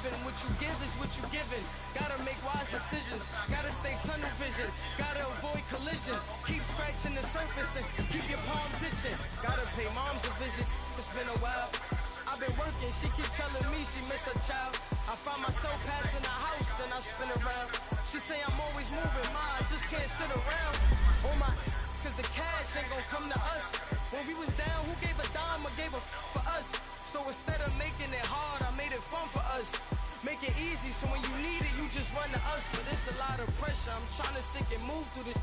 living. What you give is what you giving. Gotta make wise decisions. Gotta stay tunnel vision. Gotta avoid collision. Keep scratching the surface and keep your palms itching. Gotta pay moms a visit. It's been a while. I've been working, she keep telling me she miss her child. I find myself passing the house, then I spin around. She say I'm always moving, I just can't sit around. Oh my, cause the cash ain't gon' come to us. When we was down, who gave a dime or gave a for us? So instead of making it hard, I made it fun for us. Make it easy, so when you need it, you just run to us. But it's a lot of pressure, I'm trying to stick and move through this.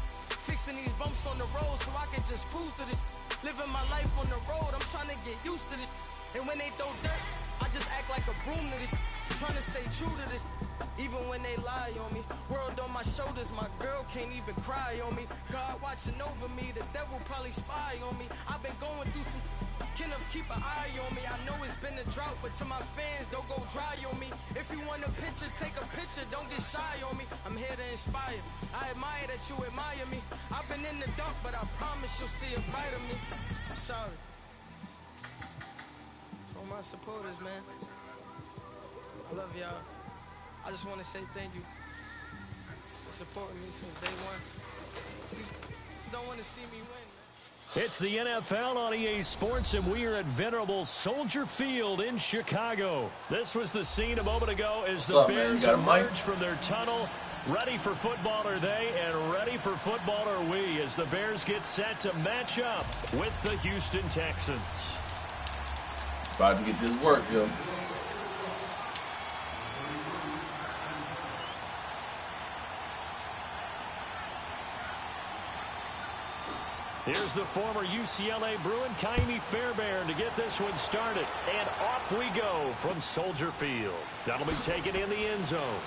Fixing these bumps on the road so I can just cruise to this. Living my life on the road, I'm trying to get used to this. And when they throw dirt, I just act like a broom to this. Trying to stay true to this, even when they lie on me. World on my shoulders, my girl can't even cry on me. God watching over me, the devil probably spy on me. I've been going through some, Kenneth keep an eye on me. I know it's been a drought, but to my fans, don't go dry on me. If you want a picture, take a picture, don't get shy on me. I'm here to inspire, I admire that you admire me. I've been in the dark, but I promise you'll see a brighter me. I'm sorry. My supporters, man, I love y'all. I just want to say thank you for supporting me since day one. Please don't want to see me win, man. It's the NFL on EA Sports, and we are at venerable Soldier Field in Chicago. This was the scene a moment ago as the Bears emerged from their tunnel. Ready for football are they, and ready for football are we, as the Bears get set to match up with the Houston Texans. About to get this work, yo. Here's the former UCLA Bruin, Kaimi Fairbairn, to get this one started. And off we go from Soldier Field. That'll be taken in the end zone.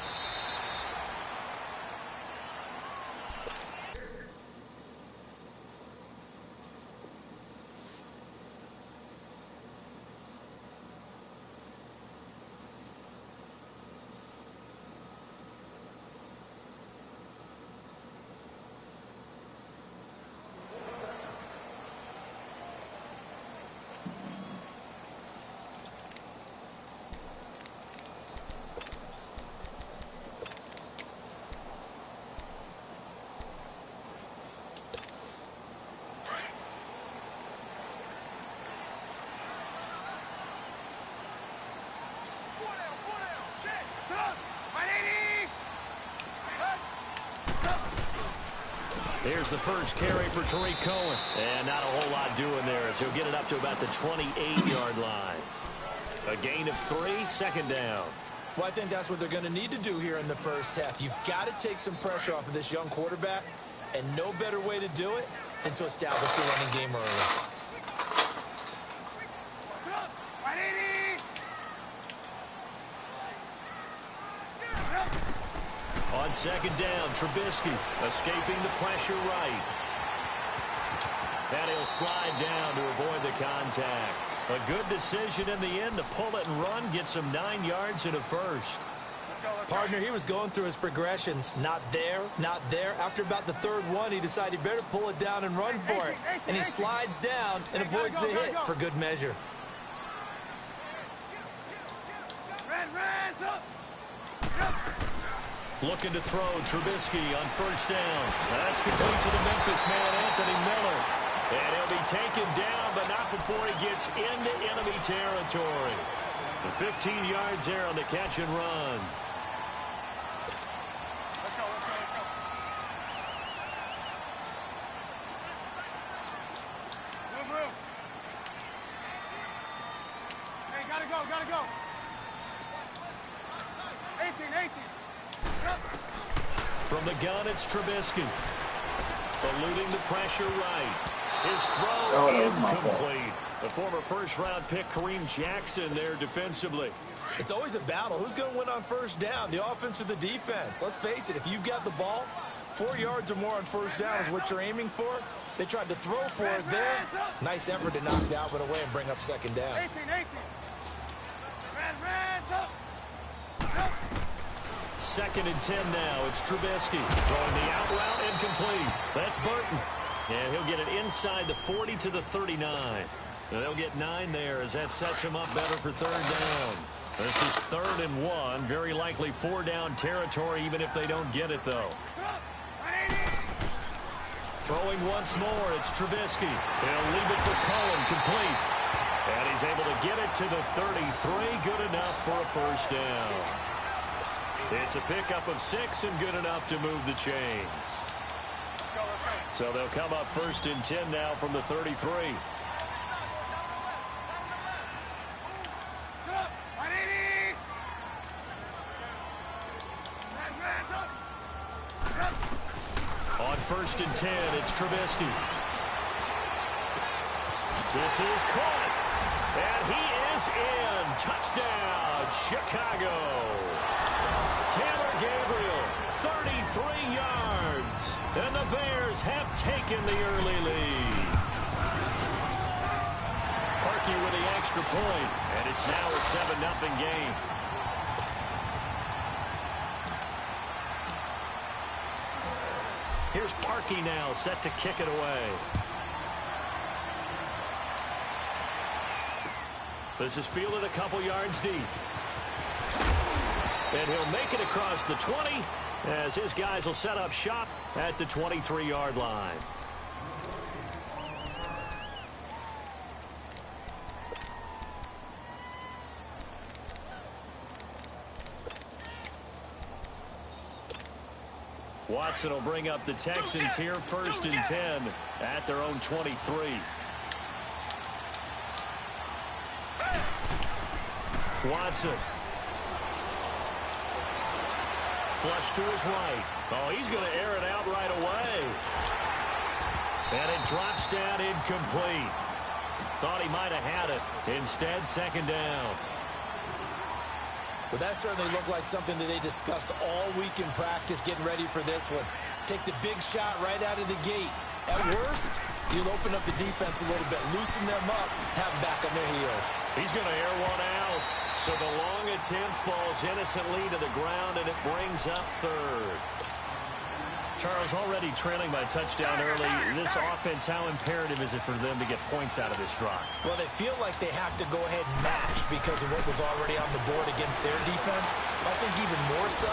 Here's the first carry for Tariq Cohen. And not a whole lot doing there as he'll get it up to about the 28-yard line. A gain of 3, second down. Well, I think that's what they're going to need to do here in the first half. You've got to take some pressure off of this young quarterback, and no better way to do it than to establish the running game early. On second down, Trubisky escaping the pressure right. And he'll slide down to avoid the contact. A good decision in the end to pull it and run, gets him 9 yards and a first. Partner, he was going through his progressions. Not there, not there. After about the third one, he decided he better pull it down and run for it. And he slides down and avoids the hit for good measure. Looking to throw, Trubisky on first down. That's complete to the Memphis man, Anthony Miller. And he'll be taken down, but not before he gets into enemy territory. The 15 yards there on the catch and run. Let's go. Move. Hey, gotta go. 18. From the gun, it's Trubisky. Eluding the pressure right. His throw incomplete. The former first-round pick, Kareem Jackson, there defensively. It's always a battle. Who's going to win on first down, the offense or the defense? Let's face it, if you've got the ball, 4 yards or more on first down is what you're aiming for. They tried to throw for it there. Nice effort to knock that one away and bring up second down. 18. Second and 10 now. It's Trubisky throwing the out route incomplete. That's Burton. And he'll get it inside the 40 to the 39. And they'll get 9 there as that sets him up better for third down. This is 3rd and 1. Very likely 4-down territory, even if they don't get it, though. Throwing once more, it's Trubisky. He'll leave it for Cohen, complete. And he's able to get it to the 33. Good enough for a first down. It's a pickup of 6 and good enough to move the chains. So they'll come up 1st and 10 now from the 33. On 1st and 10, it's Trubisky. This is caught. And he is in. Touchdown, Chicago. Taylor Gabriel, 33 yards. And the Bears have taken the early lead. Parkey with the extra point. And it's now a 7-0 game. Here's Parkey now, set to kick it away. This is fielded a couple yards deep. And he'll make it across the 20 as his guys will set up shop at the 23-yard line. Watson will bring up the Texans here, 1st and 10 at their own 23. Watson. Flush to his right. Oh, he's going to air it out right away. And it drops down incomplete. Thought he might have had it. Instead, 2nd down. Well, that certainly looked like something that they discussed all week in practice getting ready for this one. Take the big shot right out of the gate. At worst, you'll open up the defense a little bit, loosen them up, have them back on their heels. He's going to air one out. So the long attempt falls innocently to the ground, and it brings up 3rd. Charles, already trailing by touchdown early. This offense, how imperative is it for them to get points out of this drive? Well, they feel like they have to go ahead and match because of what was already on the board against their defense. But I think even more so,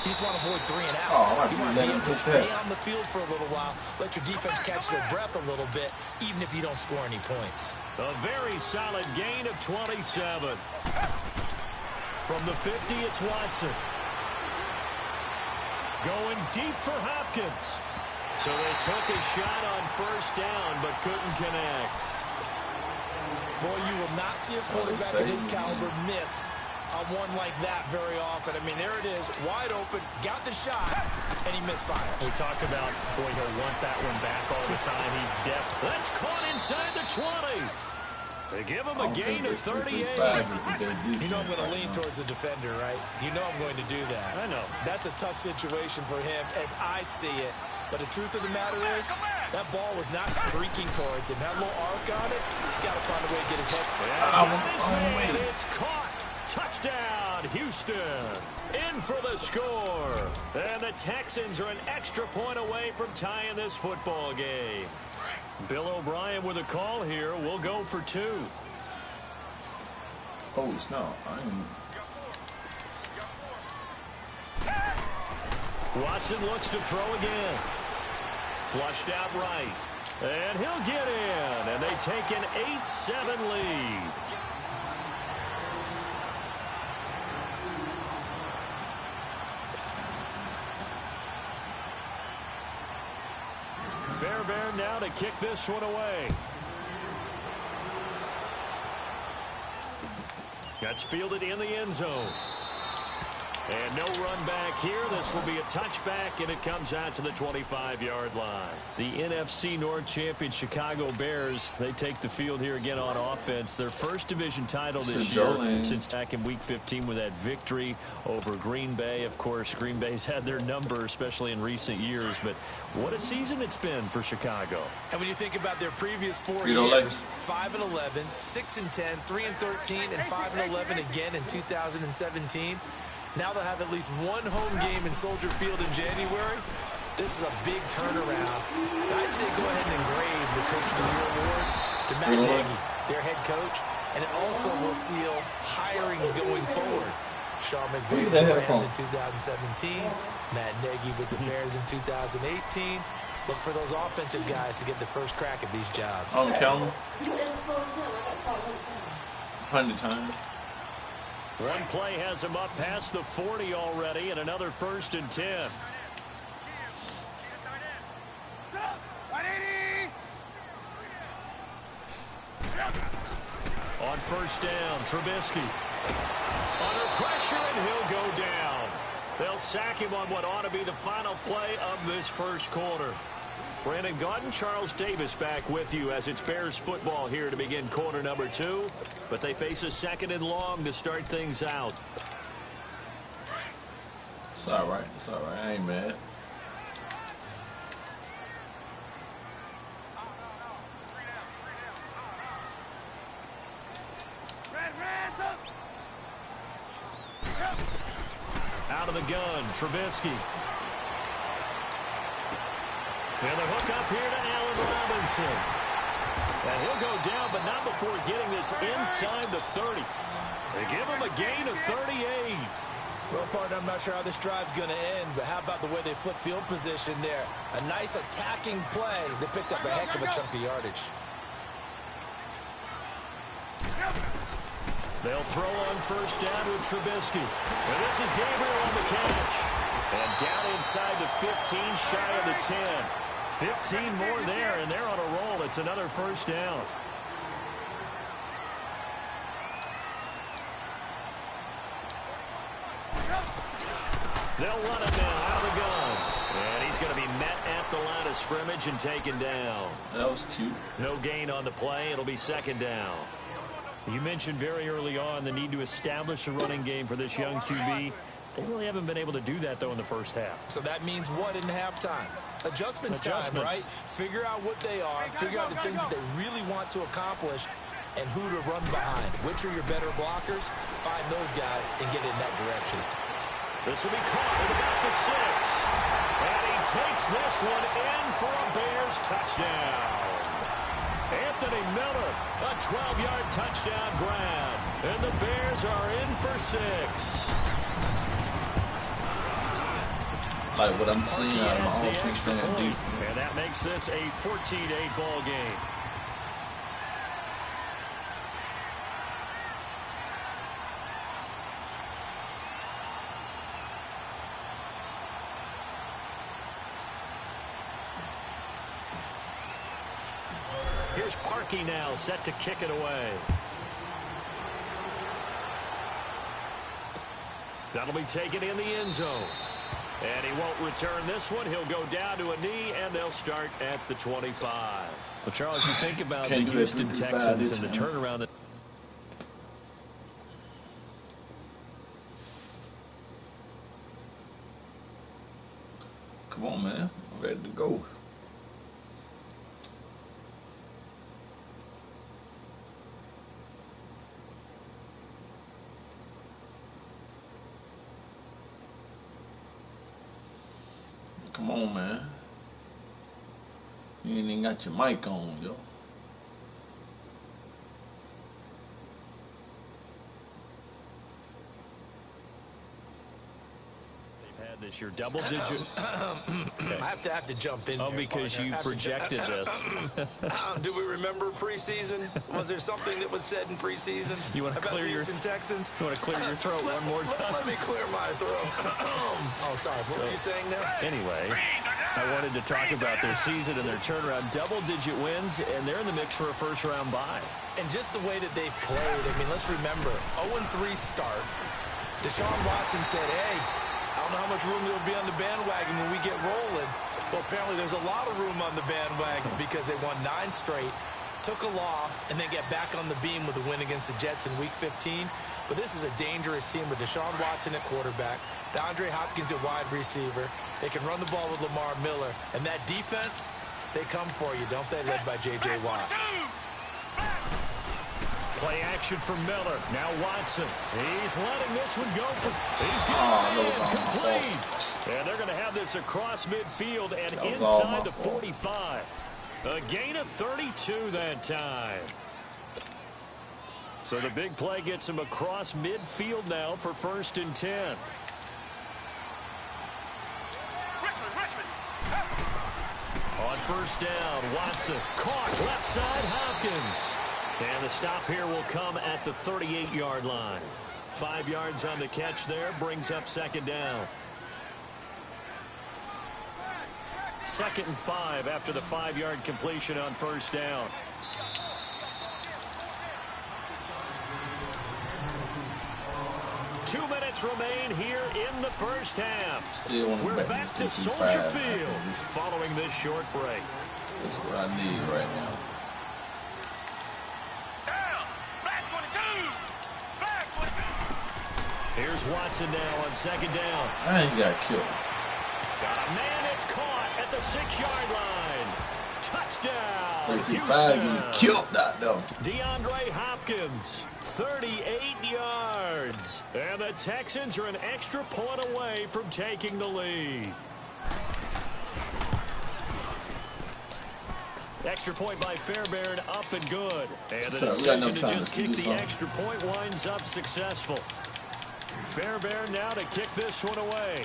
you just want to avoid 3 and outs. You want to be able to stay on the field for a little while, let your defense catch their breath a little bit, even if you don't score any points. A very solid gain of 27. From the 50, it's Watson. Going deep for Hopkins. So they took a shot on 1st down, but couldn't connect. Boy, you will not see a quarterback of his caliber miss on one like that very often. I mean, there it is, wide open, got the shot, and he misfired. We talk about, boy, he'll want that one back all the time. That's caught inside the 20. They give him a gain of 38. You know I'm going to lean towards the defender, right? You know I'm going to do that. I know. That's a tough situation for him as I see it. But the truth of the matter is, that ball was not streaking towards him. That little arc on it, he's got to find a way to get his head. It's caught. Touchdown, Houston. In for the score. And the Texans are an extra point away from tying this football game. Bill O'Brien with a call here. We'll go for 2. Holy snow. Watson looks to throw again. Flushed out right. And he'll get in. And they take an 8-7 lead. Fairbairn now to kick this one away. That's fielded in the end zone. And no run back here. This will be a touchback, and it comes out to the 25-yard line. The NFC North champion Chicago Bears, they take the field here again on offense. Their first division title this year since back in Week 15 with that victory over Green Bay. Of course, Green Bay's had their number, especially in recent years. But what a season it's been for Chicago. And when you think about their previous 4 years, 5-11, 6-10, 3-13, and 5-11 again in 2017. Now they'll have at least one home game in Soldier Field in January. This is a big turnaround. I'd say go ahead and engrave the Coach of the Year award to Matt Nagy, their head coach. and it also will seal hirings going forward. Sean McVay with the the Rams headphone? in 2017, Matt Nagy with the Bears in 2018. Look for those offensive guys to get the first crack at these jobs. On the counter. 100 times. One play has him up past the 40 already, and another 1st and 10. On 1st down, Trubisky. Under pressure, and he'll go down. They'll sack him on what ought to be the final play of this 1st quarter. Brandon Gaudin, Charles Davis back with you as it's Bears football here to begin quarter number 2. But they face a 2nd and long to start things out. It's all right. It's all right. I ain't mad. Out of the gun, Trubisky. And the hook up here to Allen Robinson. And he'll go down, but not before getting this inside the 30. They give him a gain of 38. Well, partner, I'm not sure how this drive's going to end, but how about the way they flip field position there? A nice attacking play. They picked up a heck of a chunk of yardage. They'll throw on 1st down with Trubisky. And this is Gabriel on the catch. And down inside the 15, shy of the 10. 15 more there, and they're on a roll. It's another 1st down. They'll run it now out of the gun. And he's going to be met at the line of scrimmage and taken down. That was cute. No gain on the play. It'll be 2nd down. You mentioned very early on the need to establish a running game for this young QB. They really haven't been able to do that, though, in the 1st half. So that means what in halftime? Adjustments time, right? Figure out what they are, figure out the things that they really want to accomplish, and who to run behind. Which are your better blockers? Find those guys and get in that direction. This will be caught at about the 6. And he takes this one in for a Bears touchdown. Anthony Miller, a 12-yard touchdown grab. And the Bears are in for 6. Like what I'm seeing out of my offense and defense. And that makes this a 14-8 ball game. Here's Parkey now, set to kick it away. That'll be taken in the end zone. And he won't return this one. He'll go down to a knee, and they'll start at the 25. Well, Charles, you think about the Houston Texans and the turnaround that... Come on, man. I'm ready to go. Come on, man. You ain't even got your mic on, yo. They've had this year double-digit... Okay. I have to jump in. Oh, because you projected this. Do we remember preseason? Was there something that was said in preseason? You want to clear your Texans? You want to clear your throat one more time? Let me clear my throat. Oh, sorry. What were you saying now? Anyway, I wanted to talk about their season and their turnaround. Double-digit wins, and they're in the mix for a first-round bye. And just the way that they played, I mean, let's remember, 0-3 start. Deshaun Watson said, hey, I don't know how much room there'll be on the bandwagon when we get rolling. Well, apparently there's a lot of room on the bandwagon because they won 9 straight, took a loss, and then get back on the beam with a win against the Jets in Week 15. But this is a dangerous team with Deshaun Watson at quarterback, DeAndre Hopkins at wide receiver. They can run the ball with Lamar Miller. And that defense, they come for you, don't they? Led by J.J. Watt. Play action for Miller. Now Watson. He's letting this one go for... He's getting it complete. And they're going to have this across midfield and inside the 45. A gain of 32 that time. So the big play gets him across midfield now for 1st and 10. On 1st down, Watson caught left side Hopkins. And the stop here will come at the 38-yard line. 5 yards on the catch there, brings up 2nd down. 2nd and 5 after the 5-yard completion on 1st down. Two minutes remain here in the 1st half. We're back to Soldier Field following this short break. That's what I need right now. Here's Watson now on 2nd down. I ain't got killed. Got a man, it's caught at the 6-yard line. Touchdown, 35, you Houston. killed that though. DeAndre Hopkins, 38 yards. And the Texans are an extra point away from taking the lead. Extra point by Fairbairn, up and good. And the decision to just kick the extra point winds up successful. Fairbairn now to kick this one away.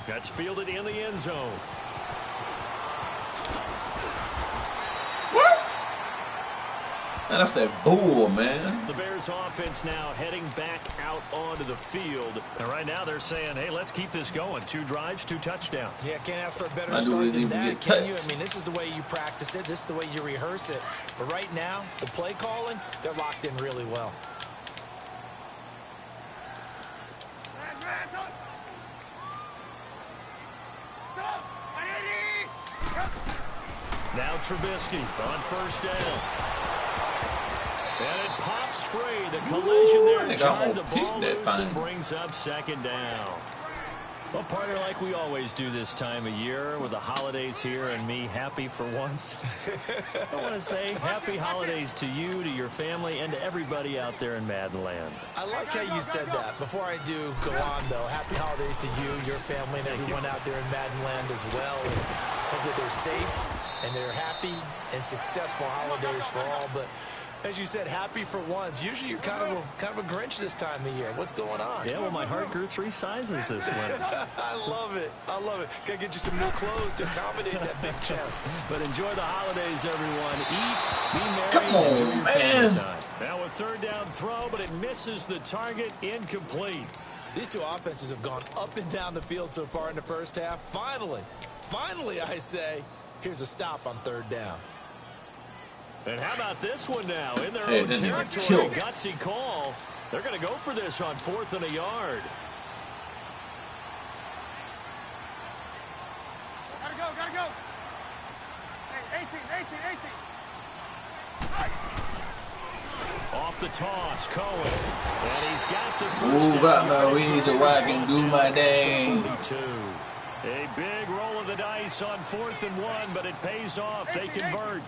That's fielded in the end zone. What? Man, that's that bull, man. The Bears offense now heading back out onto the field. And right now they're saying, hey, let's keep this going. 2 drives, 2 touchdowns. Yeah, can't ask for a better start than that, can you? I mean, this is the way you practice it. This is the way you rehearse it. But right now, the play calling, they're locked in really well. Now Trubisky on 1st down. And it pops free. The collision there tried the ball loose and brings up 2nd down. Well, partner, like we always do this time of year with the holidays here and me happy for once. I want to say happy holidays to you, to your family, and to everybody out there in Madden Land. I like how you said that. Before I do go on, though, happy holidays to you, your family, and everyone out there in Madden Land as well. And hope that they're safe and they're happy and successful holidays for all. But as you said, happy for once. Usually you're kind of a Grinch this time of year. What's going on? Yeah, well, my heart grew 3 sizes this winter. I love it. I love it. Gotta get you some new clothes to accommodate that big chest. But enjoy the holidays, everyone. Eat, be merry, Come on, enjoy your family man. time. Now a 3rd down throw, but it misses the target, incomplete. These two offenses have gone up and down the field so far in the 1st half. Finally, I say, here's a stop on 3rd down. And how about this one now? In their own territory, gutsy call. They're going to go for this on 4th and a yard. Gotta go. Hey, 18. Off the toss, Cohen. And he's got the first Move out my way so I can do my thing. 42. A big roll of the dice on 4th and 1, but it pays off. They convert.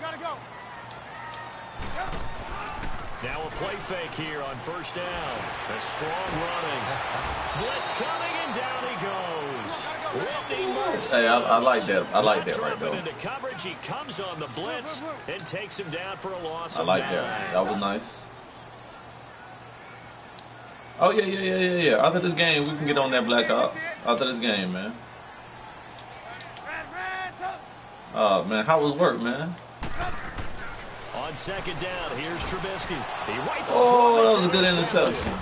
Gotta go. Now a play fake here on 1st down. A strong running. Blitz coming, and down he goes. Hey, I like that. I like that right there. Into coverage, he comes on the blitz and takes him down for a loss. I like that. That was nice. Oh, yeah. After this game, we can get on that Black Ops. After this game, man. Oh, man, how was work, man? On 2nd down, here's Trubisky. Oh, that was a good interception.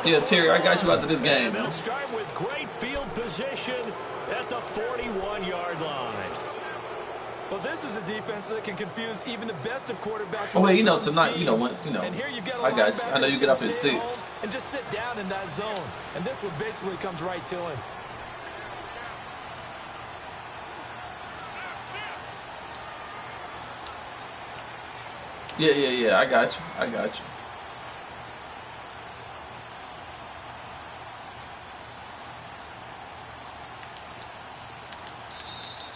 Yeah, Terry, I got you after this game, man. They'll start with great field position at the 41-yard line. Well, this is a defense that can confuse even the best of quarterbacks. Oh, wait, tonight, And here you get I got you. I know you get up at 6. And just sit down in that zone. And this one basically comes right to him. Yeah. I got you.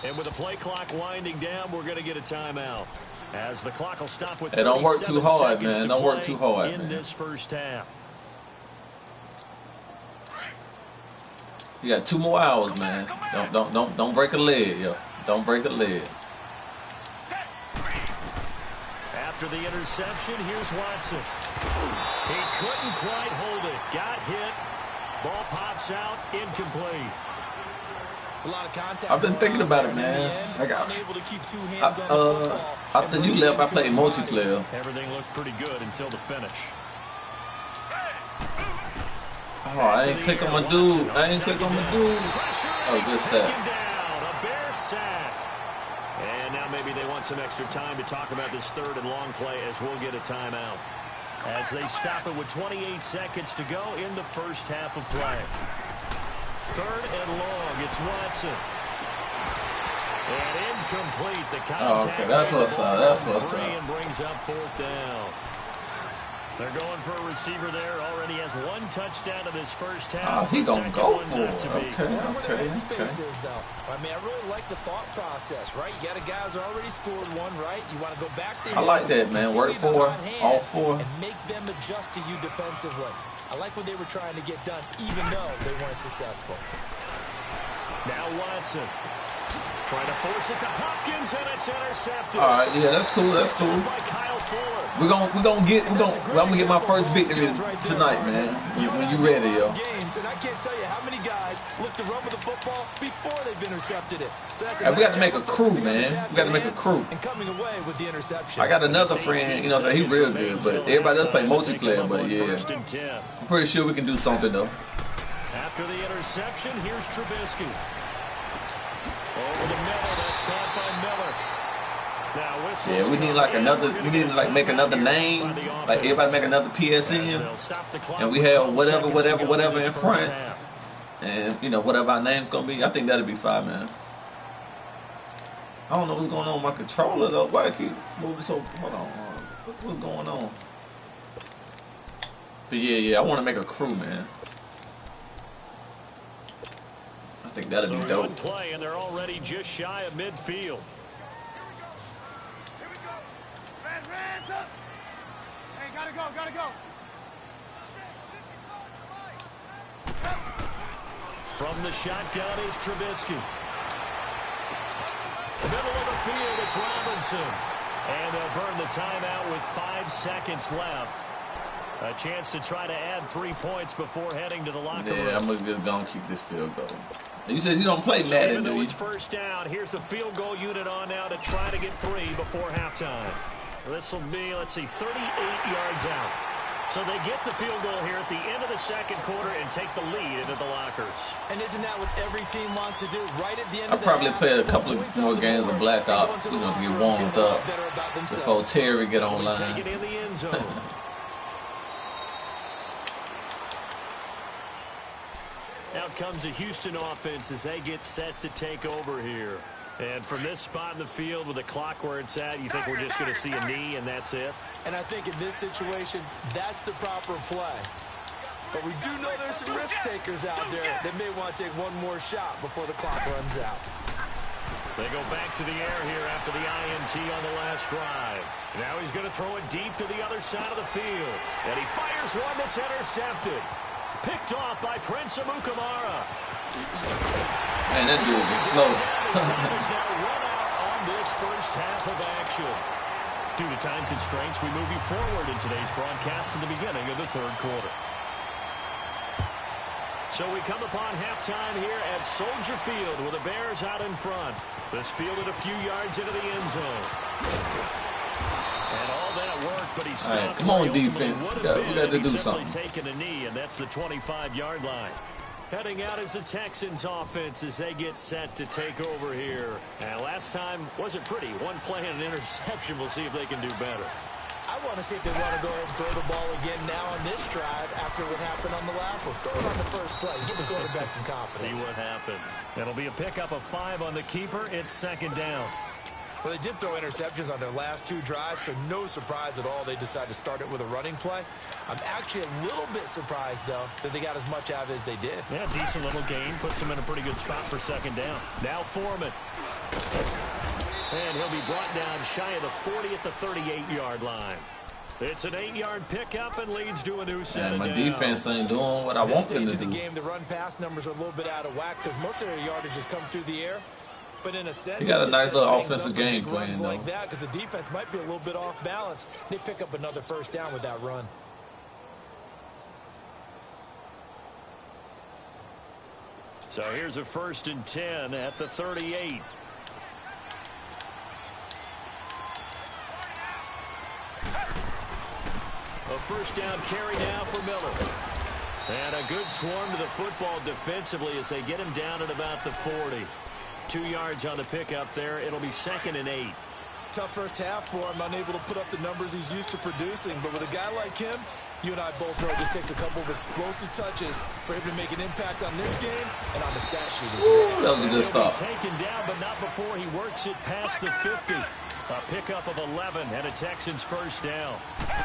And with the play clock winding down, we're going to get a timeout. As the clock will stop with 37 don't work too hard, man. Don't work too hard, in man. this 1st half. You got 2 more hours, man. Don't break a leg, yo. Don't break a leg. After the interception, here's Watson. He couldn't quite hold it. Got hit. Ball pops out. Incomplete. It's a lot of contact. I've been thinking about it, man. I got unable to keip 2 hands on the football. After you left, I played multiplayer. Everything looked pretty good until the finish. Oh, I ain't click on my dude. Oh, good sack. A Bear sack. And now maybe they want some extra time to talk about this 3rd and long play as we'll get a timeout. As they stop it with 28 seconds to go in the first half of play. 3rd and long. It's Watson. And incomplete. The contact. Oh, okay, that's what's up. That's what's up. And brings up 4th down. They're going for a receiver there. Already has 1 touchdown in this first half. Oh, he gonna go for it. Okay. I mean, I really like the thought process, right? You got a guy who's already scored 1, right? You want to go back to him. I like that, man. Work 4, all 4. And make them adjust to you defensively. I like what they were trying to get done, even though they weren't successful. Now Watson. Trying to force it to Hopkins, and it's intercepted. All right, yeah, that's cool. That's cool. I'm gonna get my first victory tonight, man. When you ready, yo. And I can't tell you how many guys look to run with the football before they've intercepted it. So that's we got to make a crew, man. We got to make a crew. And coming away with the interception. I got another friend, you know, he's real good, but everybody else play multiplayer. But yeah, I'm pretty sure we can do something though. After the interception, here's Trubisky. Over the middle, that's caught by Miller. Now, yeah, we need like another. We need to like make another name. Like everybody make another PSN, and we have whatever in front, and you know whatever our name's gonna be. I think that'll be fine, man. I don't know what's going on with my controller though. Why I keep moving so? Hold on, what's going on? But yeah, I want to make a crew, man. I think that'll be dope. Play, and they're already just shy of midfield. Hey, gotta go. From the shotgun is Trubisky. Middle of the field, it's Robinson. And they'll burn the timeout with 5 seconds left. A chance to try to add 3 points before heading to the locker room. Yeah, I'm just going to keep this field goal. You said you don't play Madden, do you? It's first down. Here's the field goal unit on now to try to get 3 before halftime. This will be, let's see, 38 yards out. So they get the field goal here at the end of the second quarter and take the lead into the lockers. And isn't that what every team wants to do right at the end I'll of the probably half? play a couple of more games of Black Ops, you know, to get warmed up before Terry get online. Take it in the end zone. Out comes the Houston offense as they get set to take over here. And from this spot in the field with the clock where it's at, you think we're just going to see a knee and that's it? And I think in this situation, that's the proper play. But we do know there's some risk takers out there that may want to take one more shot before the clock runs out. They go back to the air here after the INT on the last drive. Now he's going to throw it deep to the other side of the field. And he fires one that's intercepted. Picked off by Prince Amukamara. Man, that dude is slow. His time is now run out on this first half of action. Due to time constraints, we move you forward in today's broadcast to the beginning of the third quarter. So we come upon halftime here at Soldier Field with the Bears out in front. This fielded a few yards into the end zone. And all that worked, but he's still... All right, come on, defense. We got to do something. Taking a knee, and that's the 25-yard line. Heading out is the Texans offense as they get set to take over here. And last time wasn't pretty. One play and an interception. We'll see if they can do better. I want to see if they want to go ahead and throw the ball again now on this drive after what happened on the last one. Throw it on the first play. Give the quarterback some confidence. See what happens. It'll be a pickup of 5 on the keeper. It's second down. Well, they did throw interceptions on their last 2 drives, so no surprise at all they decided to start it with a running play. I'm actually a little bit surprised, though, that they got as much out of it as they did. Yeah, decent little gain. Puts them in a pretty good spot for second down. Now Foreman. And he'll be brought down shy of the 40 at the 38-yard line. It's an 8-yard pickup and leads to a new set. And my defense ain't doing what I want them to do. In the game, the run-pass numbers are a little bit out of whack because most of their yardage has come through the air. But in a sense, he got a nice little offensive game plan, though. Like that, because the defense might be a little bit off balance. They pick up another first down with that run. So here's a 1st and 10 at the 38. A first down carry now for Miller. And a good swarm to the football defensively as they get him down at about the 40. 2 yards on the pickup there. It'll be 2nd and 8. Tough first half for him, unable to put up the numbers he's used to producing. But with a guy like him, you and I both know it just takes a couple of explosive touches for him to make an impact on this game and on the stat sheet as well. That was a good stop. Taken down, but not before he works it past the 50. A pickup of 11 and a Texans first down.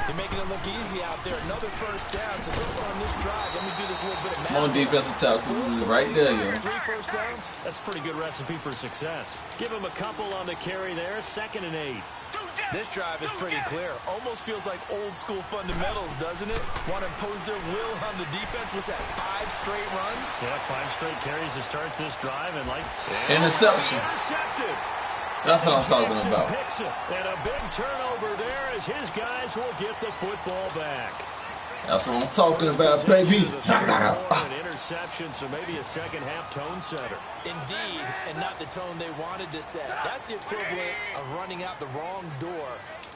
They're making it look easy out there. Another first down. So far on this drive, let me do this little bit of math. Come on, defensive tackle. Right there, yo. 3 first downs. That's a pretty good recipe for success. Give him a couple on the carry there. 2nd and 8. This drive is pretty clear. Almost feels like old school fundamentals, doesn't it? Want to impose their will on the defense. Was that 5 straight runs? Yeah, 5 straight carries to start this drive. And interception. Intercepted. That's what I'm talking about. Picks it. And a big turnover there as his guys will get the football back. That's what I'm talking about, baby. An interception, so maybe a second half tone setter. Indeed, and not the tone they wanted to set. That's the equivalent of running out the wrong door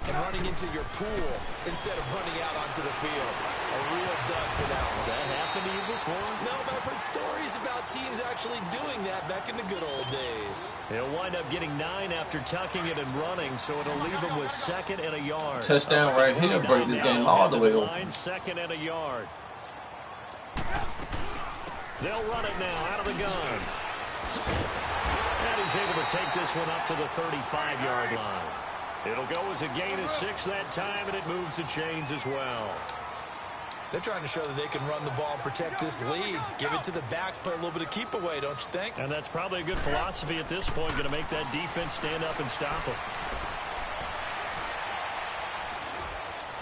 and running into your pool instead of running out onto the field. A real dud for that one. Has that happened to you before? No, but I've heard stories about teams actually doing that back in the good old days. He'll wind up getting 9 after tucking it and running, so it'll leave him with 2nd and a yard. Touchdown right here, break this game all the way over. 2nd and a yard. They'll run it now out of the gun. And he's able to take this one up to the 35-yard line. It'll go as a gain of 6 that time, and it moves the chains as well. They're trying to show that they can run the ball and protect this lead. Give it to the backs, play a little bit of keep away, don't you think? And that's probably a good philosophy at this point, going to make that defense stand up and stop them.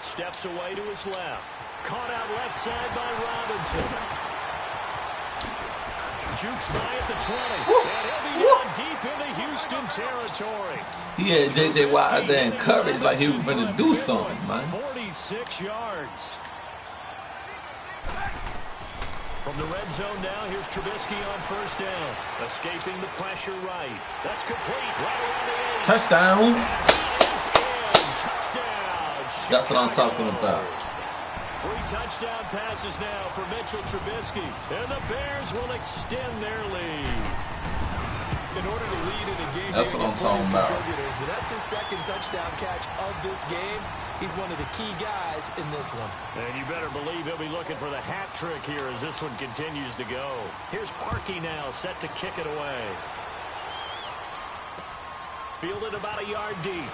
Steps away to his left. Caught out left side by Robinson. Jukes by at the 20. And he'll be down deep into Houston territory. He had J.J. Watt there in coverage like he was going to do something, man. 46 yards. From the red zone now, here's Trubisky on first down. Escaping the pressure right. That's complete. Right around the 8. Touchdown. Touchdown. That's what I'm talking about. 3 touchdown passes now for Mitchell Trubisky. And the Bears will extend their lead. In order to lead in a game, that's what I'm talking about. But that's his 2nd touchdown catch of this game. He's one of the key guys in this one. And you better believe he'll be looking for the hat trick here as this one continues to go. Here's Parkey now, set to kick it away. Fielded about a yard deep.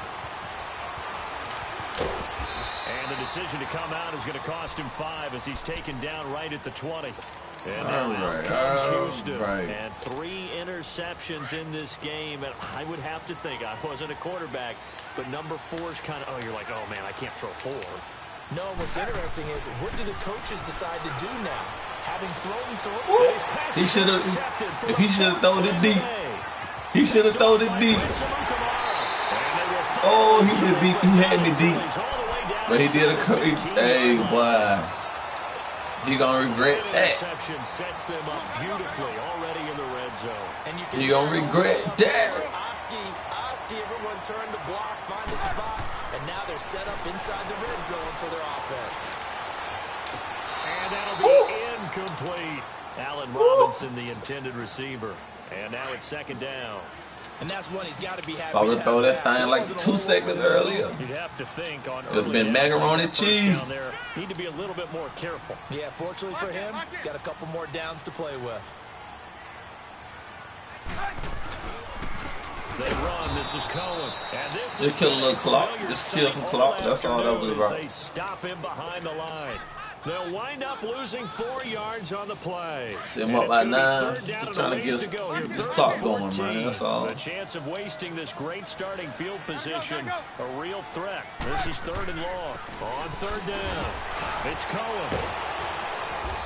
And the decision to come out is going to cost him 5 as he's taken down right at the 20. And now out comes Houston. And 3 interceptions in this game. And I would have to think, I wasn't a quarterback, but number 4 is kind of, you're like, oh, man, I can't throw 4. No, what's interesting is, what do the coaches decide to do now? Having thrown through, he should have, if he should have thrown it deep. He should have thrown it deep. Oh, he had me deep. But he did hey, boy. He gonna regret that. Interception sets them up beautifully already in the red zone. And you gonna regret that. Oski, everyone turned to block, find a spot, and now they're set up inside the red zone for their offense. And that'll be incomplete. Allen Robinson, the intended receiver. And now it's 2nd down. And that's one he's got to be happy. I would have thrown that thing like 2 seconds earlier. You'd have to think on it would have been macaroni cheese. Need to be a little bit more careful. Yeah, fortunately for him, got a couple more downs to play with. They run. This is Cohen. And this just kill a little clock. Just kill some clock. That's all that was about. They stop him behind the line. They'll wind up losing 4 yards on the play. See him up by 9. Just trying to get this clock going, man. That's all. The chance of wasting this great starting field position, a real threat. This is 3rd and long. On 3rd down, it's Cohen.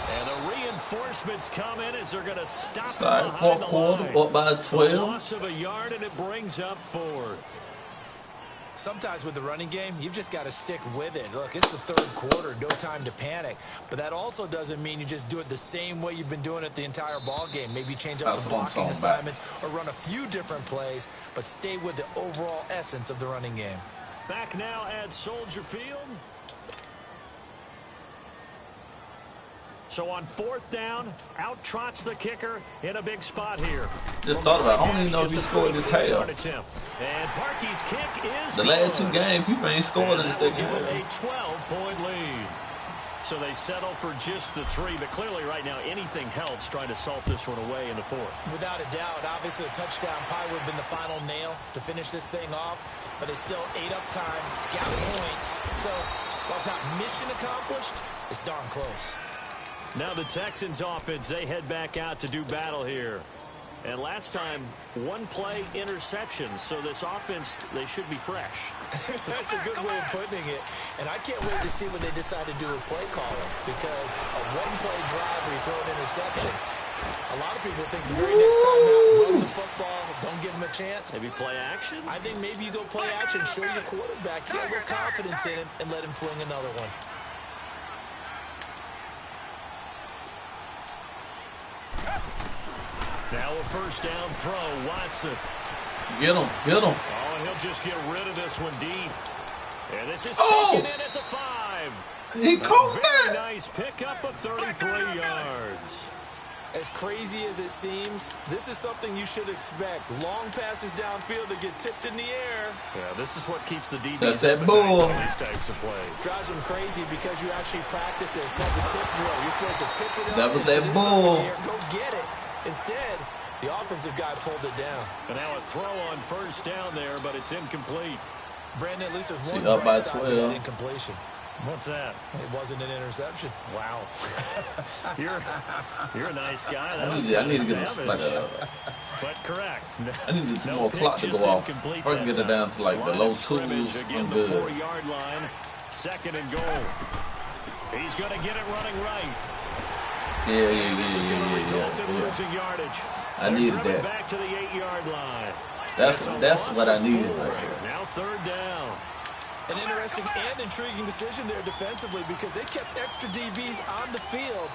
And the reinforcements come in as they're going to stop behind the line. Up by 12. A loss of a yard, and it brings up 4th. Sometimes with the running game, you've just got to stick with it. Look, it's the 3rd quarter, no time to panic. But that also doesn't mean you just do it the same way you've been doing it the entire ball game. Maybe change up some blocking assignments or run a few different plays, but stay with the overall essence of the running game. Back now at Soldier Field. So on 4th down, out trots the kicker in a big spot here. Just thought about it. I don't even know if he scored this hell. And Parkey's kick is the last 2 games, people ain't scored in this game. A 12-point lead. So they settle for just the 3, but clearly right now anything helps trying to salt this one away in the 4th. Without a doubt, obviously a touchdown probably would have been the final nail to finish this thing off, but it's still 8 up time, got points. So while it's not mission accomplished, it's darn close. Now the Texans offense, they head back out to do battle here. And last time, 1-play interceptions. So this offense, they should be fresh. That's a good way of putting it. And I can't wait to see what they decide to do with play calling. Because a 1-play drive where you throw an interception, a lot of people think the very next time out, run the football, don't give them a chance. Maybe play action? I think maybe you go play action, show your quarterback, get a little confidence in him, and let him fling another one. Now a 1st down throw, Watson. Get him, get him. Oh, and he'll just get rid of this one deep. And this is taken in at the 5. He caught that. Very nice pickup of 33 yards. As crazy as it seems, this is something you should expect. Long passes downfield that get tipped in the air. Yeah, this is what keeps the DBs. That's that bull. These types of plays. Drives them crazy because you actually practice it. It's called the tip drill. You're supposed to tip it up. That was that bull. Go get it. Instead, the offensive guy pulled it down. And now a throw on 1st down there, but it's incomplete. Brandon, at least there's one up by bright side to 12. that incompletion. What's that? It wasn't an interception. Wow. You're a nice guy. I need to get this, like a... But correct. I need some more clock to go off. Or I can get it down to like the low 2s. I'm good. 4-yard line. 2nd and goal. He's going to get it running right. Yeah. Losing yardage. I needed that. Back to the 8-yard line. That's what I needed right there. Now 3rd down. An interesting and intriguing decision there defensively because they kept extra DBs on the field.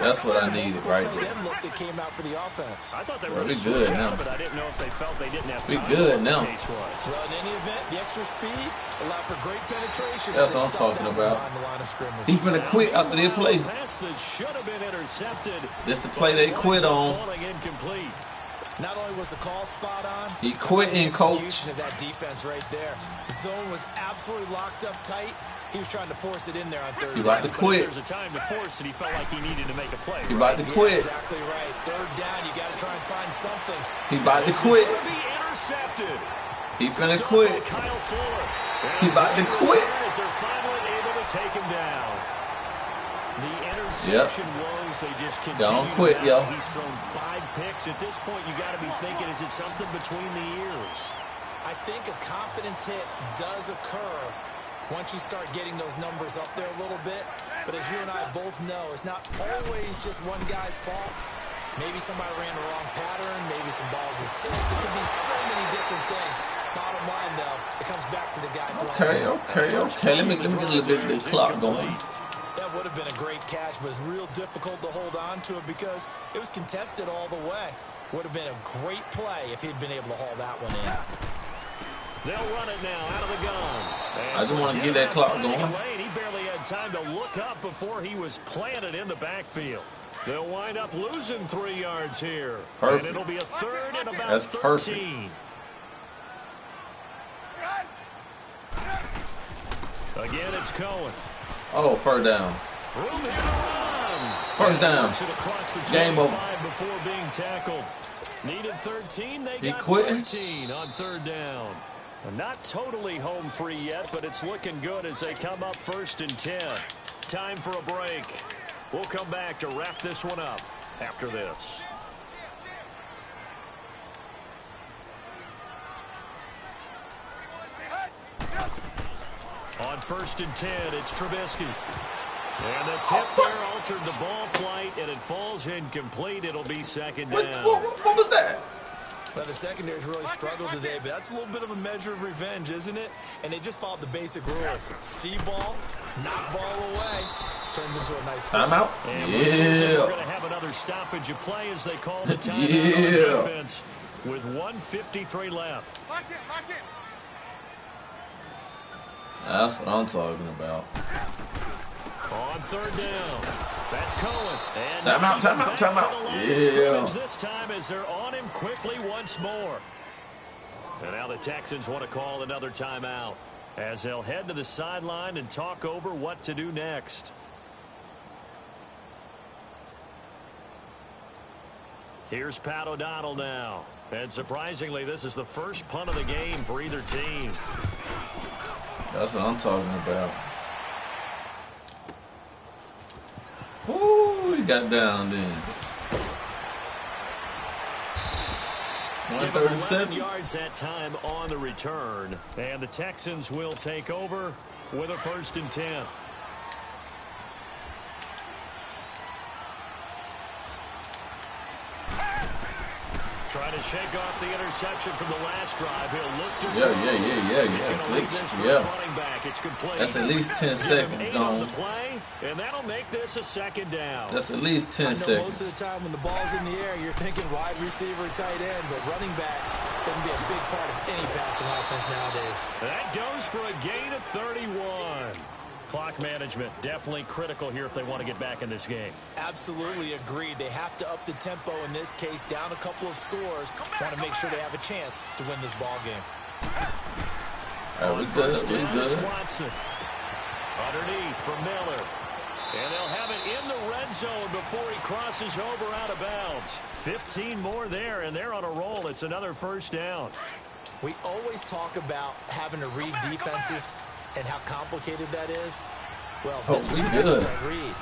That's what I needed right there. Look that came out for the offense. I thought they were good now. But I didn't know if they felt they didn't have time. We good now. Well, in any event, the extra speed allowed for great penetration. That's what I'm talking about. He's gonna quit after they play. Pass that should have been intercepted. This the play they quit on. Incomplete. Not only was the call spot on, he quit in, coach. Execution of that defense right there. The zone was absolutely locked up tight. He was trying to force it in there on 3rd down. He about to quit. There's a time to force it. He felt like he needed to make a play. He about to quit. Exactly right. 3rd down. You got to try and find something. He about to quit. Be intercepted. He finna quit. Kyle Fuller. He about to quit. They're finally able to take him down. The interception woes, they just continue. Don't quit, yo. He's thrown 5 picks. At this point, you got to be thinking, is it something between the ears? I think a confidence hit does occur once you start getting those numbers up there a little bit. But as you and I both know, it's not always just one guy's fault. Maybe somebody ran the wrong pattern. Maybe some balls were tipped. It could be so many different things. Bottom line, though, it comes back to the guy throwing. Okay. Let me get a little bit of the clock going. That would have been a great catch, but it was real difficult to hold on to it because it was contested all the way. Would have been a great play if he'd been able to haul that one in. They'll run it now out of the gun. And I just want to get that clock going. He barely had time to look up before he was planted in the backfield. They'll wind up losing 3 yards here. Perfect. And it'll be a 3rd and about That's 13. Perfect. Again, it's Cohen. Oh, 1st down. 1st down. Game over. Before being tackled. Needed 13. They got quitting. 13 on 3rd down. Not totally home free yet, but it's looking good as they come up 1st and 10. Time for a break. We'll come back to wrap this one up after this. On 1st and 10, it's Trubisky. And the tip there altered the ball flight, and it falls incomplete. It'll be 2nd down. What was that? Well, the secondary's really struggled today, but that's a little bit of a measure of revenge, isn't it? And they just followed the basic rules. See ball, knock ball away. Turns into a nice timeout. And yeah. We're going to have another stoppage of play as they call the timeout on defense with 1:53 left. Lock it, lock it. That's what I'm talking about. On 3rd down, that's Cohen. And Timeout. Yeah. This time as they're on him quickly once more. And now the Texans want to call another timeout as they'll head to the sideline and talk over what to do next. Here's Pat O'Donnell now. And surprisingly, this is the first punt of the game for either team. That's what I'm talking about. Ooh, he got down then. 137 yards that time on the return. And the Texans will take over with a 1st and 10. Trying to shake off the interception from the last drive. He'll look to That's at least 10 seconds gone. And that'll make this a 2nd down. That's at least 10 seconds. Most of the time when the ball's in the air, you're thinking wide receiver, tight end, but running backs can be a big part of any passing offense nowadays. That goes for a gain of 31. Clock management definitely critical here if they want to get back in this game. Absolutely agreed. They have to up the tempo in this case, down a couple of scores. Want to make sure they have a chance to win this ball game. All right, we good. Watson underneath for Miller. And they'll have it in the red zone before he crosses over out of bounds. 15 more there, and they're on a roll. It's another 1st down. We always talk about having to read defenses and how complicated that is. Well, this was an excellent read.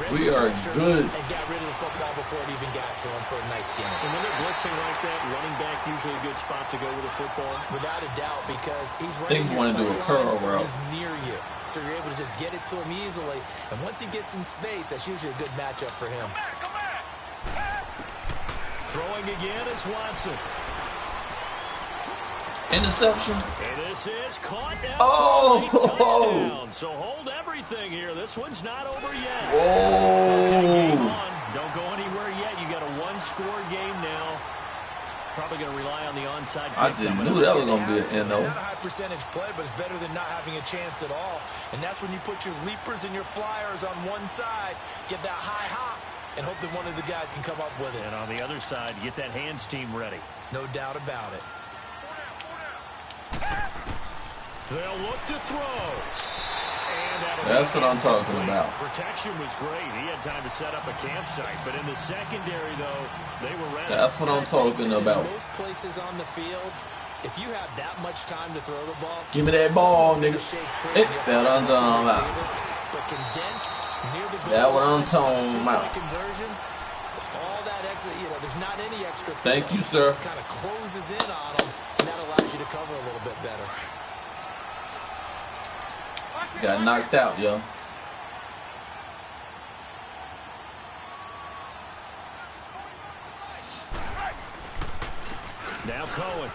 We are good. And got rid of the football before it even got to him for a nice game. And when they're blitzing like that, running back usually a good spot to go with the football. Without a doubt, because he's running. I think you want to do a curl route. He's near you, so you're able to just get it to him easily. And once he gets in space, that's usually a good matchup for him. Throwing again is Watson. Interception. And this is caught down for a touchdown. So hold everything here. This one's not over yet. Whoa. Don't go anywhere yet. You got a 1-score game now. Probably going to rely on the onside kick. I just knew that was going to be an NO. It's not a high percentage play, but it's better than not having a chance at all. And that's when you put your leapers and your flyers on one side, get that high hop, and hope that one of the guys can come up with it. And on the other side, get that hands team ready. No doubt about it. They'll look to throw. That's what I'm talking about. Protection was great. He had time to set up a campsite, but in the secondary, though, they were ready. That's what I'm talking about. Most places on the field, if you have that much time to throw the ball, give me that ball, nigga. That's what I'm talking about. But condensed near the goal. That's what I'm talking about. Conversion, all that extra, there's not any extra. Thank you, sir. Kind of closes in on them, and that allows you to cover a little bit better. Got knocked out, yo. Now Cohen.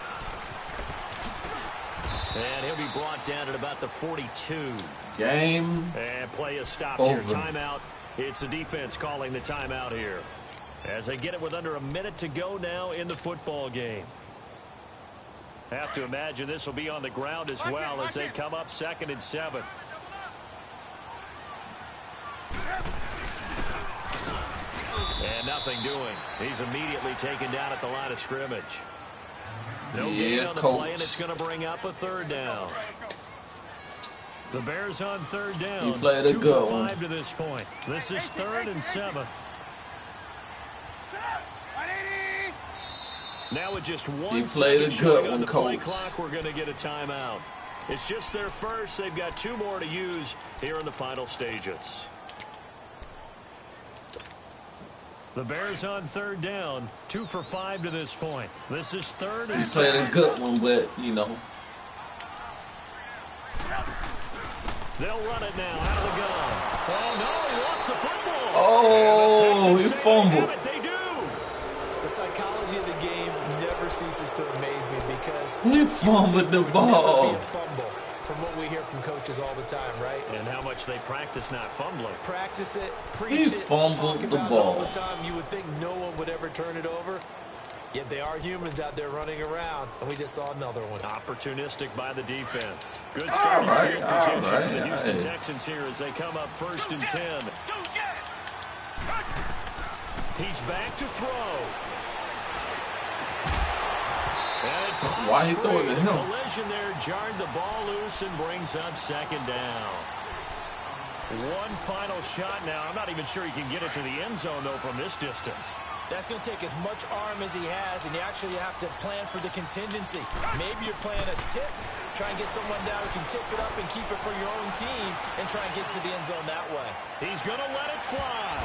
And he'll be brought down at about the 42. Game. And play is stopped over. Here. Timeout. It's the defense calling the timeout here. As they get it with under a minute to go now in the football game. Have to imagine this will be on the ground as well as they come up 2nd and 7. And nothing doing. He's immediately taken down at the line of scrimmage. No gain on the play, and it's going to bring up a 3rd down. The Bears on 3rd down. He played a 2 good for 5 one. to this point. This is 3rd and 7. Now with just He played a good one, coach. Clock, we're going to get a timeout. It's just their first. They've got 2 more to use here in the final stages. The Bears on 3rd down, 2 for 5 to this point. This is 3rd and he played a good one, but, you know. They'll run it now out of the gun. Oh, no, he lost the football. Oh, he fumbled. They do. The psychology of the game never ceases to amaze me because he fumbled the ball. Never be a fumble from what we hear from coaches all the time, right? And how much they practice not fumbling. Practice it, preach he it, fumbled talk the about ball. it all the time. You would think no one would ever turn it over. Yet they are humans out there running around, and we just saw another one. Opportunistic by the defense. Good starting field position for the Houston Texans here as they come up 1st and 10. He's back to throw. Why he throwing it to him? Collision there jarred the ball loose and brings up 2nd down. One final shot now. I'm not even sure he can get it to the end zone, though, from this distance. That's going to take as much arm as he has, and you actually have to plan for the contingency. Maybe you're playing a tip. Try and get someone down who can tip it up and keep it for your own team and try and get to the end zone that way. He's going to let it fly.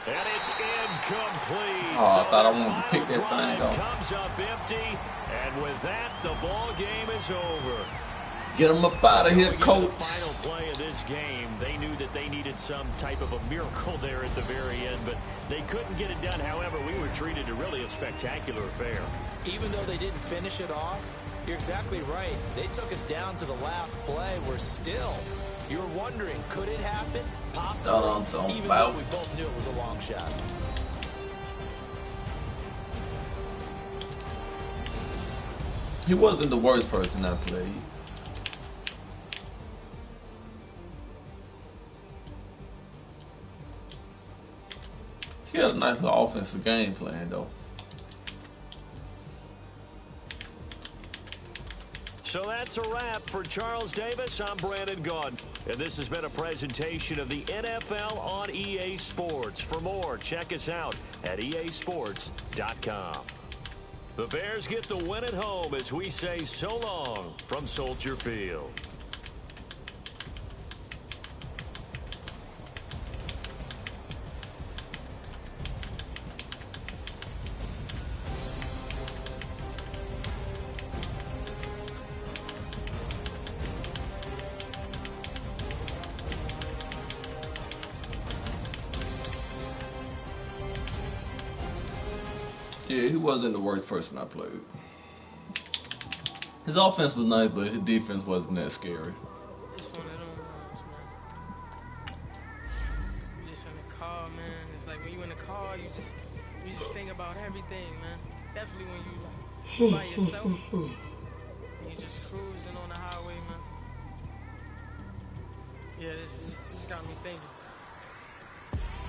And it's incomplete. Oh, I thought I wanted to pick that thing up. Comes up empty, and with that, the ball game is over. Get him up out of here, coach. The final play of this game, they knew that they needed some type of a miracle there at the very end, but they couldn't get it done. However, we were treated to really a spectacular affair. Even though they didn't finish it off, you're exactly right. They took us down to the last play. We're still, you were wondering, could it happen? Possibly, even though we both knew it was a long shot. He wasn't the worst person I played. He had a nice little offensive game plan, though. So that's a wrap for Charles Davis. I'm Brandon Gaudin, and this has been a presentation of the NFL on EA Sports. For more, check us out at easports.com. The Bears get the win at home as we say so long from Soldier Field. Yeah, he wasn't the worst person I played. His offense was nice, but his defense wasn't that scary. It's one of them ones, man. You just in the car, man. It's like when you in the car, you just think about everything, man. Definitely when you by yourself, and you just cruising on the highway, man. Yeah, this got me thinking.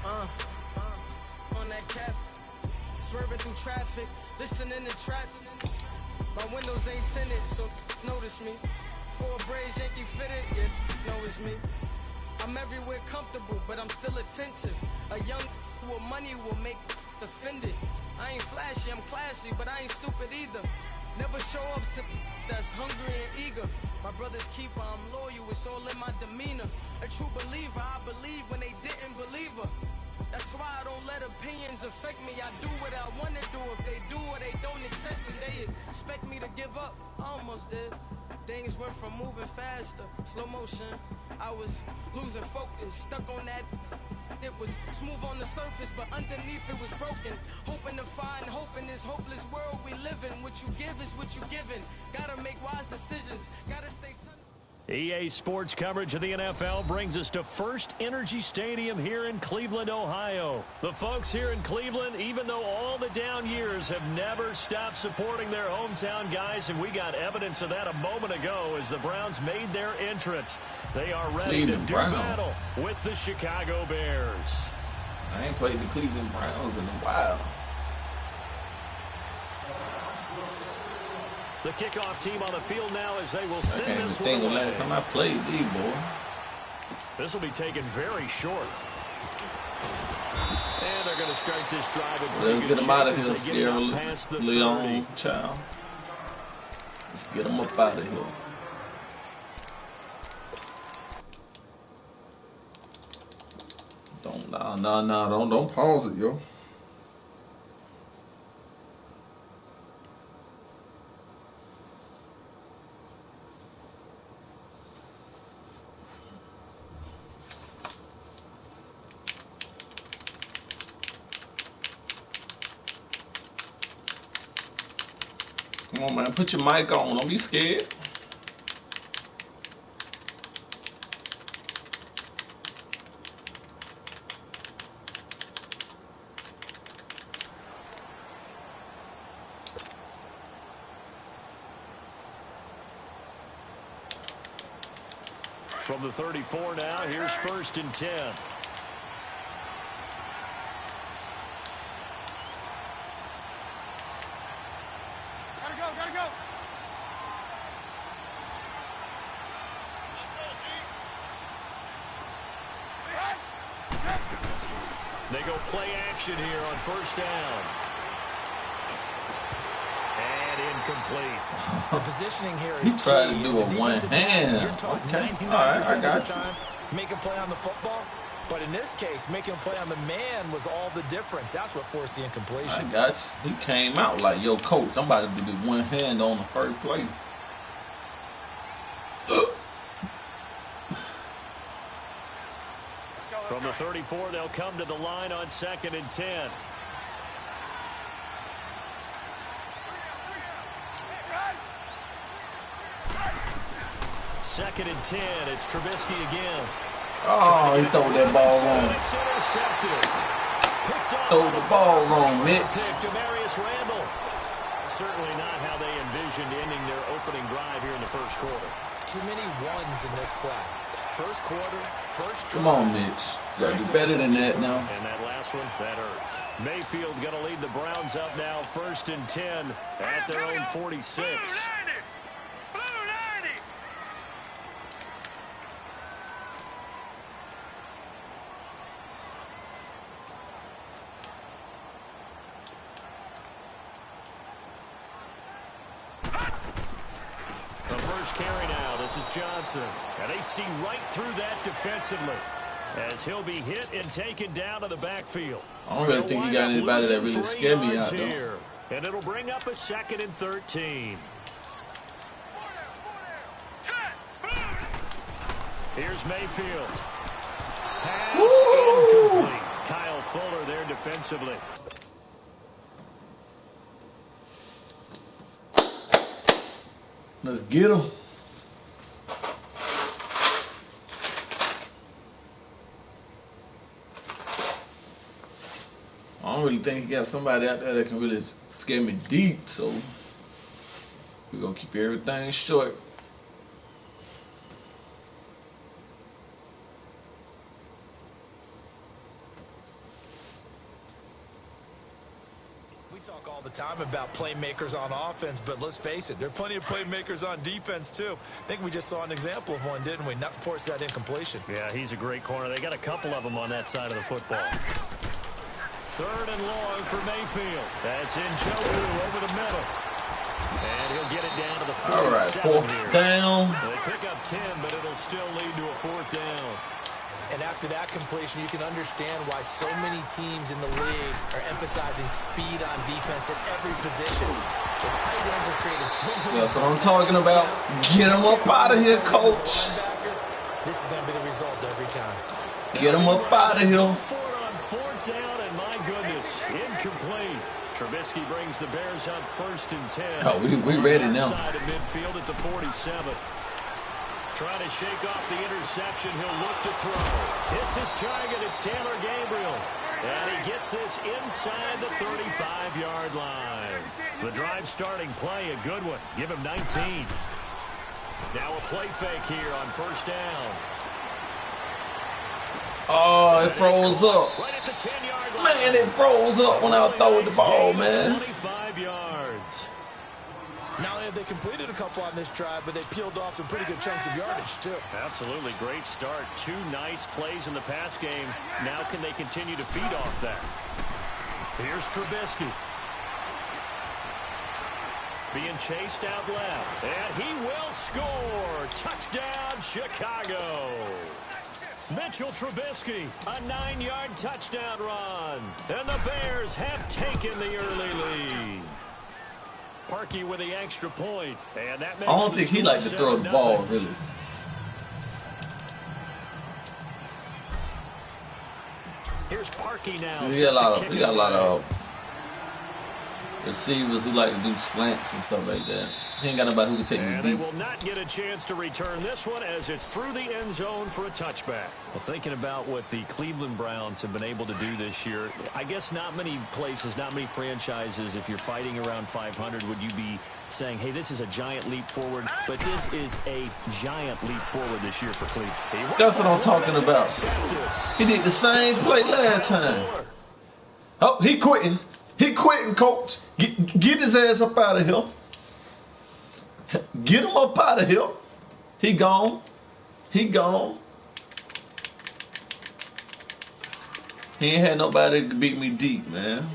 On that cap. Swerving through traffic, listening to trap. My windows ain't tinted, so notice me. 4 braids, Yankee fitted, yeah, know it's me. I'm everywhere comfortable, but I'm still attentive. A young with money will make offended. I ain't flashy, I'm classy, but I ain't stupid either. Never show up to that's hungry and eager. My brother's keeper, I'm loyal, it's all in my demeanor. A true believer, I believe when they didn't believe her. That's why I don't let opinions affect me. I do what I want to do. If they do or they don't accept me, they expect me to give up. I almost did. Things went from moving faster, slow motion. I was losing focus, stuck on that. It was smooth on the surface, but underneath it was broken. Hoping to find hope in this hopeless world we live in. What you give is what you given. Gotta make wise decisions. Gotta stay tuned. EA Sports coverage of the NFL brings us to First Energy Stadium here in Cleveland, Ohio. The folks here in Cleveland, even though all the down years, have never stopped supporting their hometown guys, and we got evidence of that a moment ago as the Browns made their entrance. They are ready to do battle with the Chicago Bears. I ain't played the Cleveland Browns in a while. The kickoff team on the field now as they will send this one away. Last time I played these, boy. This will be taken very short. And they're going to start this drive. Let's get him out of here, Sierra Leone, child. Let's get him up out of here. Don't pause it, yo. Come on, man. Put your mic on. Don't be scared. From the 34 now, here's 1st and 10. Gotta go. They go play action here on 1st down. And incomplete. The positioning here is He tried to do a one hand. Okay. All right, I got you. Make a play on the football. But in this case, making a play on the man was all the difference. That's what forced the incompletion. I got you. He came out like, yo, coach, I'm about to do one hand on the first play. From the 34, they'll come to the line on 2nd and 10. Second and 10. It's Trubisky again. Oh, he threw that ball wrong. It's intercepted. Throw the ball wrong, Mitch. Certainly not how they envisioned ending their opening drive here in the 1st quarter. Too many ones in this play. 1st quarter, 1st drive. Come on, Mitch. You gotta do better than that now. And that last one, that hurts. Mayfield going to lead the Browns up now, 1st and 10 at their own 46. Carry now. This is Johnson. And they see right through that defensively as he'll be hit and taken down to the backfield. I don't really think he got anybody that really scared me out, though. And it'll bring up a 2nd and 13. Here's Mayfield. Pass incomplete. Kyle Fuller there defensively. Let's get him. I don't really think he got somebody out there that can really scare me deep, so we're going to keep everything short. We talk all the time about playmakers on offense, but let's face it, there are plenty of playmakers on defense, too. I think we just saw an example of one, didn't we? Not force that incompletion. Yeah, he's a great corner. They got a couple of them on that side of the football. 3rd and long for Mayfield. That's Njoku over the middle. And he'll get it down to the 47. All right, 4th down. They pick up 10, but it'll still lead to a 4th down. And after that completion, you can understand why so many teams in the league are emphasizing speed on defense at every position. The tight ends are creating so many. That's what I'm talking about. Get him up out of here, coach. This is going to be the result every time. Get him up out of here. 4 on 4th down, and my goodness, incomplete. Trubisky brings the Bears up 1st and 10. Oh, we ready now. Side of midfield at the 47. Trying to shake off the interception. He'll look to throw. Hits his target. It's Taylor Gabriel. And he gets this inside the 35-yard line. The drive starting play, a good one. Give him 19. Now a play fake here on 1st down. Oh, it froze up. Right at the 10-yard line. Man, it froze up when I throw the ball, man. 25 yards. Not only have they completed a couple on this drive, but they peeled off some pretty good chunks of yardage, too. Absolutely. Great start. 2 nice plays in the pass game. Now can they continue to feed off that? Here's Trubisky. Being chased out left. And he will score. Touchdown, Chicago. Mitchell Trubisky, a 9-yard touchdown run. And the Bears have taken the early lead. Parkey with the extra point. And that makes I don't think he likes to throw the ball, really. Here's Parkey now. We got a lot of receivers who like to do slants and stuff like that. He ain't got nobody who can take me deep. They will not get a chance to return this one as it's through the end zone for a touchback. Well, thinking about what the Cleveland Browns have been able to do this year, I guess not many places, not many franchises, if you're fighting around 500, would you be saying, hey, this is a giant leap forward, but this is a giant leap forward this year for Cleveland. That's what I'm talking about. He did the same play last time. Oh, he quitting. He quitting, coach. Get his ass up out of here. Get him up out of here. He gone. He gone. He ain't had nobody to beat me deep, man.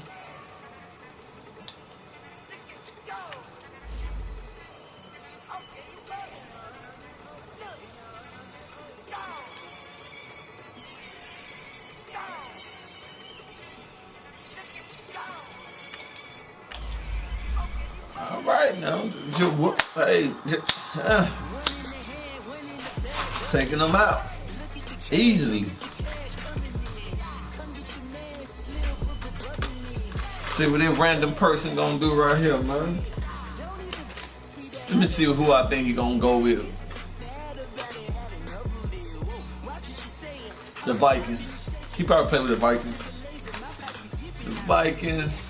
All right now, hey, taking them out easily. See what this random person gonna do right here, man. Let me see who I think he gonna go with. The Vikings. He probably played with the Vikings. The Vikings.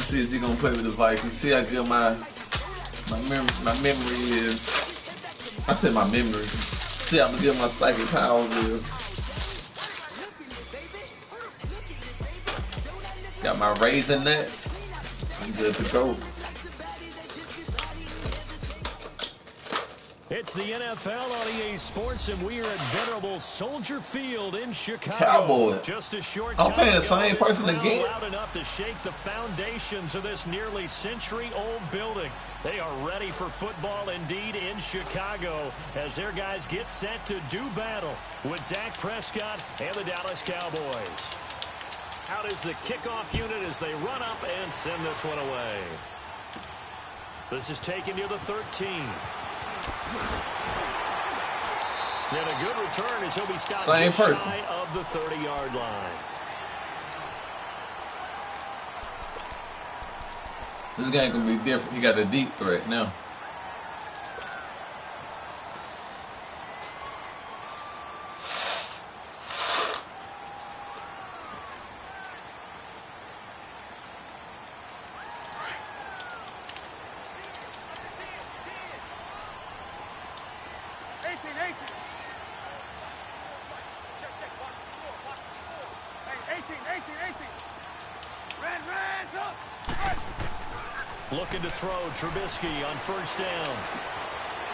See if he gonna play with the Vikings. See how good my memory is. I said my memory. See how good my psychic powers is. Got my raisin nuts. I'm good to go. It's the NFL on EA Sports, and we are at venerable Soldier Field in Chicago. Cowboy. Just a short I'm time playing the ago, same person again. loud enough to shake the foundations of this nearly century-old building. They are ready for football indeed in Chicago as their guys get set to do battle with Dak Prescott and the Dallas Cowboys. Out is the kickoff unit as they run up and send this one away. This is taken near the 13. And a good return as he'll be stopped just shy of the 30-yard line. This game gonna be different. He got a deep threat now. Looking to throw Trubisky on first down.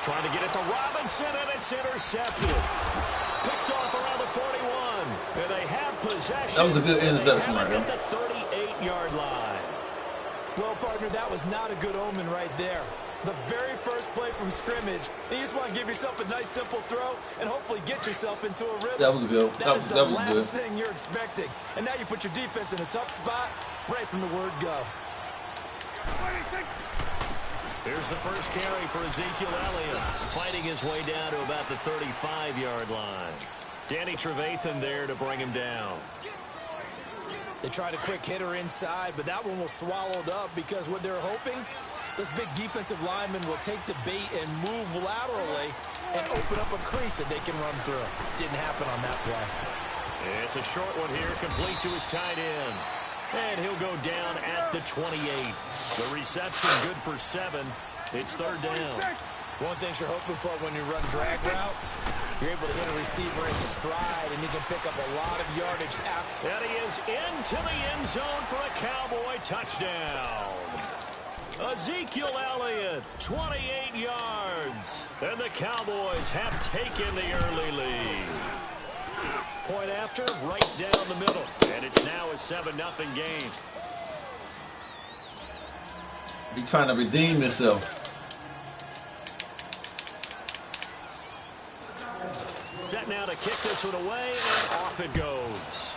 Trying to get it to Robinson, and it's intercepted. Picked off around the 41. And they have possession. That was a good interception right there. At the 38-yard line. Well, partner, that was not a good omen right there. The very first play from scrimmage, you just want to give yourself a nice, simple throw and hopefully get yourself into a rhythm. That was good. That was the last thing you're expecting. And now you put your defense in a tough spot right from the word go. Here's the first carry for Ezekiel Elliott, fighting his way down to about the 35-yard line. Danny Trevathan there to bring him down. They tried a quick hitter inside, but that one was swallowed up because what they're hoping, this big defensive lineman will take the bait and move laterally and open up a crease that they can run through. Didn't happen on that play. It's a short one here, complete to his tight end. And he'll go down at the 28. The reception good for 7. It's third down. One thing you're hoping for when you run drag routes, you're able to hit a receiver in stride, and he can pick up a lot of yardage after. And he is into the end zone for a Cowboy touchdown. Ezekiel Elliott, 28 yards. And the Cowboys have taken the early lead. Point after, right down the middle. And it's now a 7-0 game. He's trying to redeem himself. Set now to kick this one away, and off it goes.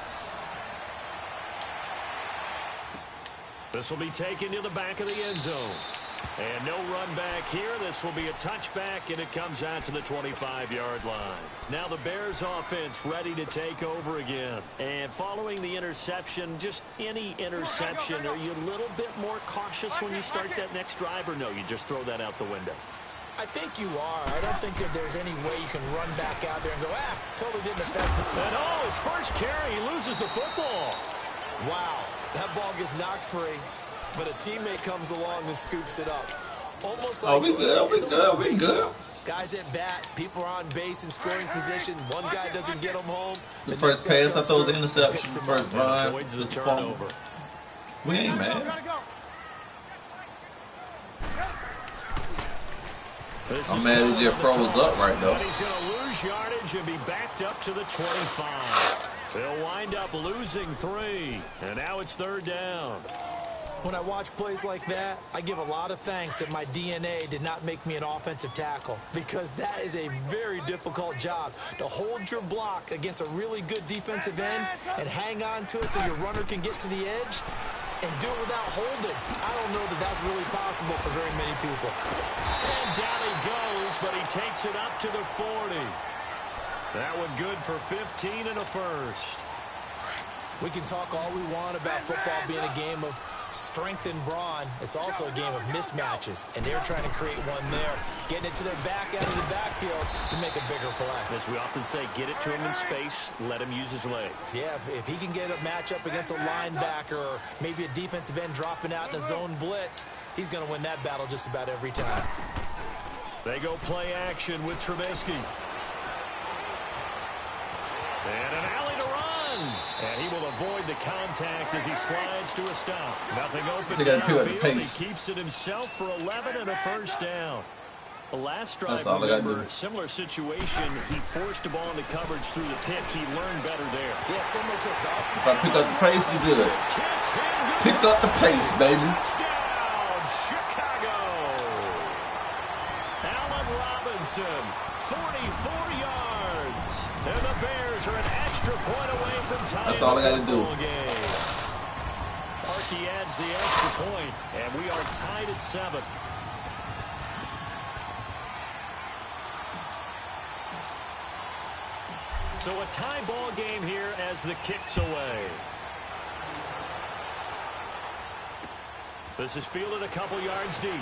This will be taken to the back of the end zone. And no run back here. This will be a touchback, and it comes out to the 25-yard line. Now the Bears offense ready to take over again. And following the interception, just any interception, are you a little bit more cautious when you start that next drive, or no, you just throw that out the window? I think you are. I don't think that there's any way you can run back out there and go, totally didn't affect me. And his first carry, he loses the football. Wow, that ball gets knocked free, but a teammate comes along and scoops it up. Almost like we good. Guys at bat, people are on base in scoring position. One guy doesn't get them home. The first pass, I thought was an interception. First run, avoids the turnover. We ain't mad. I'm mad he just froze up right though. But he's going to lose yardage and be backed up to the 25. They'll wind up losing 3. And now it's 3rd down. When I watch plays like that, I give a lot of thanks that my DNA did not make me an offensive tackle, because that is a very difficult job, to hold your block against a really good defensive end and hang on to it so your runner can get to the edge and do it without holding. I don't know that that's really possible for very many people. And down he goes, but he takes it up to the 40. That one good for 15 and a first. We can talk all we want about football being a game of strength and brawn. It's also a game of mismatches, and they're trying to create one there, getting it to their back out of the backfield to make a bigger play. As we often say, get it to him in space, let him use his leg. Yeah, if he can get a matchup against a linebacker or maybe a defensive end dropping out in a zone blitz, he's going to win that battle just about every time. They go play action with Trubisky. And an alley to run. And he will avoid the contact as he slides to a stop. Nothing open downfield. He keeps it himself for 11 and a first down. The last drive, remember, similar situation. He forced the ball into coverage through the pick. He learned better there. Yeah, similar to Doug. If I pick up the pace, you good. Pick up the pace, baby. Touchdown, Chicago. Allen Robinson, 44 yards. And the Bears are an extra point away from tying. That's all I got to do. Parkey adds the extra point, and we are tied at 7. So a tie ball game here as the kick's away. This is fielded a couple yards deep.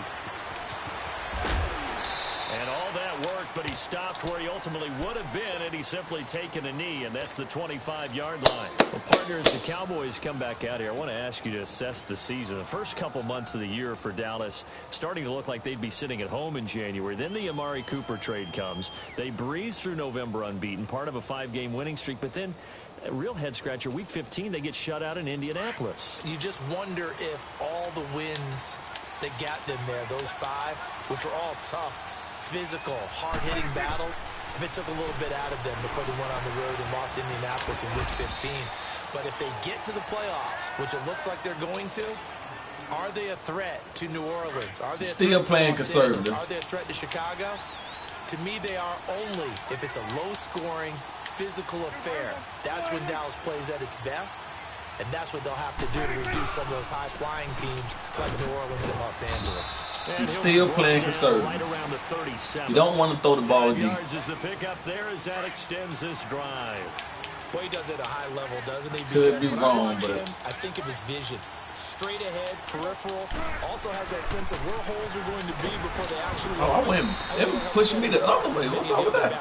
And all that worked, but he stopped where he ultimately would have been, and he's simply taken a knee, and that's the 25-yard line. Well, partners, the Cowboys come back out here. I want to ask you to assess the season. The first couple months of the year for Dallas starting to look like they'd be sitting at home in January. Then the Amari Cooper trade comes. They breeze through November unbeaten, part of a 5-game winning streak, but then a real head-scratcher, Week 15, they get shut out in Indianapolis. You just wonder if all the wins that got them there, those 5, which were all tough, physical, hard-hitting battles, if it took a little bit out of them before they went on the road and lost Indianapolis in Week 15. But if they get to the playoffs, which it looks like they're going to, are they a threat to New Orleans? Are they still playing conservative? Are they a threat to Chicago? To me, they are only if it's a low-scoring, physical affair. That's when Dallas plays at its best. And that's what they'll have to do to reduce some of those high-flying teams like New Orleans and Los Angeles. He's still playing conservative. Right around the 37. You don't want to throw the ball deep. Yards is the pickup there as that extends this drive. Well, he does it at a high level, doesn't he? Could be wrong, but I think of his vision. Straight ahead, peripheral. Also has that sense of where holes are going to be before they actually. Oh, I went. It was pushing me the other way. What's up with that?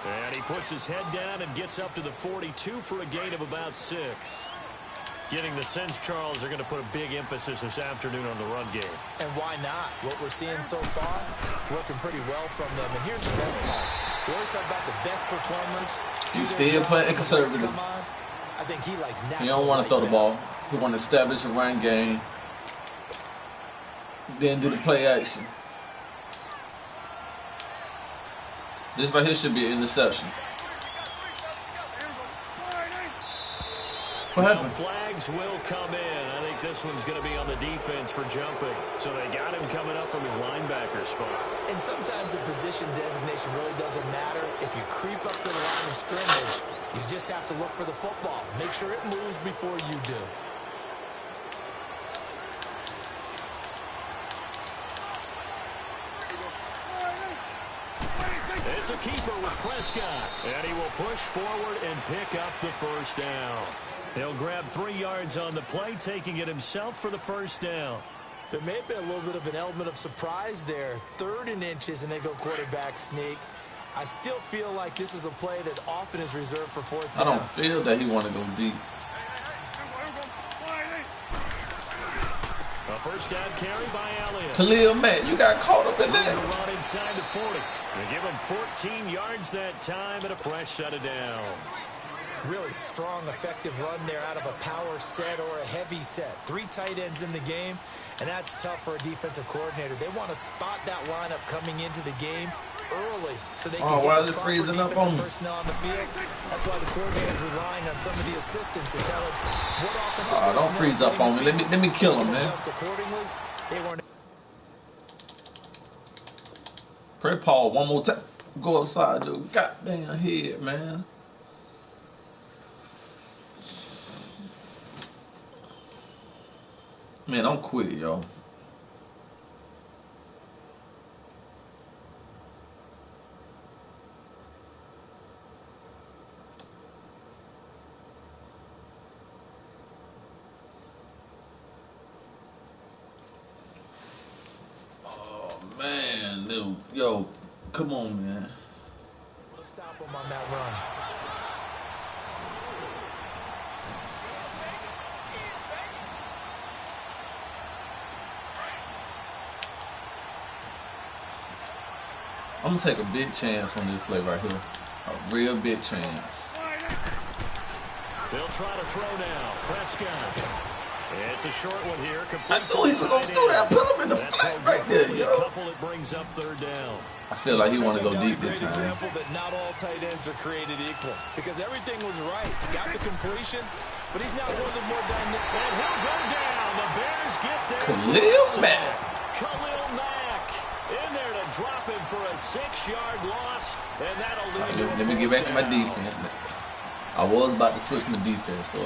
And he puts his head down and gets up to the 42 for a gain of about 6. Getting the sense, Charles, they're going to put a big emphasis this afternoon on the run game. And why not? What we're seeing so far, working pretty well from them. And here's the best part. We always talk about the best performers. He's still playing conservative. I think he likes natural. He don't want to throw the ball. He want to establish a run game. Then do the play action. This right here should be an interception. What happened? Flags will come in. I think this one's going to be on the defense for jumping. So they got him coming up from his linebacker spot. And sometimes the position designation really doesn't matter. If you creep up to the line of scrimmage, you just have to look for the football. Make sure it moves before you do. It's a keeper with Prescott. And he will push forward and pick up the first down. He'll grab 3 yards on the play, taking it himself for the first down. There may have been a little bit of an element of surprise there. 3rd and inches, and they go quarterback sneak. I still feel like this is a play that often is reserved for 4th down. I don't feel that he want to go deep. A first down carry by Elliott. Khalil Mack, you got caught up in that. Run inside the 40. They give him 14 yards that time and a fresh set of downs. Really strong, effective run there out of a power set or a heavy set. 3 tight ends in the game, and that's tough for a defensive coordinator. They want to spot that lineup coming into the game early so they can why get is it the freezing proper up on me? personnel on the field. That's why the coordinator is relying on some of the assistants to tell him what offensive Don't freeze up on me. Let me kill him, man. Accordingly, they weren't. Pray Paul one more time. Go outside, dude. Goddamn head, man. Man, don't quit, yo. Oh, man, dude. Yo, come on, man. Let's stop him on that run. I'm going to take a big chance on this play right here. A real big chance. They'll try to throw now. Prescott. It's a short one here. I knew he was going to do that. Put him in the flat right there, yo. Couple that brings up 3rd down. I feel like he want to go deep this time. Example that not all tight ends are created equal because everything was right. Got the completion, but he's not one of the more dynamic. And he'll go down. The Bears get there. Khalil Mack. Khalil Mack in there to drop him for a 6-yard loss, and that'll lead to Let me get back to my defense. I was about to switch my defense, so.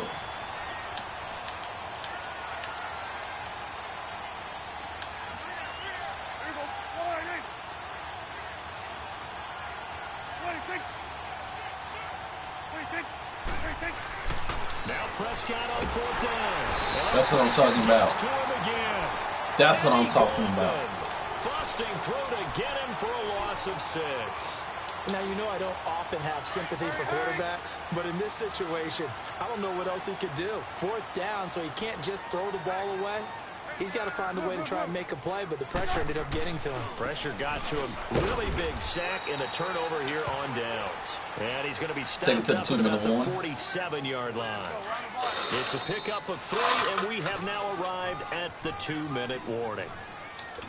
Now Prescott on 4th down. That's what I'm talking about. That's what I'm talking about. Busting through to get him for a loss of 6. Now, you know I don't often have sympathy for quarterbacks, but in this situation, I don't know what else he could do. 4th down, so he can't just throw the ball away. He's got to find a way to try and make a play, but the pressure ended up getting to him. Pressure got to him. Really big sack and a turnover here on downs. And he's going to be stopped up at about the 47-yard line. It's a pickup of 3, and we have now arrived at the 2-minute warning.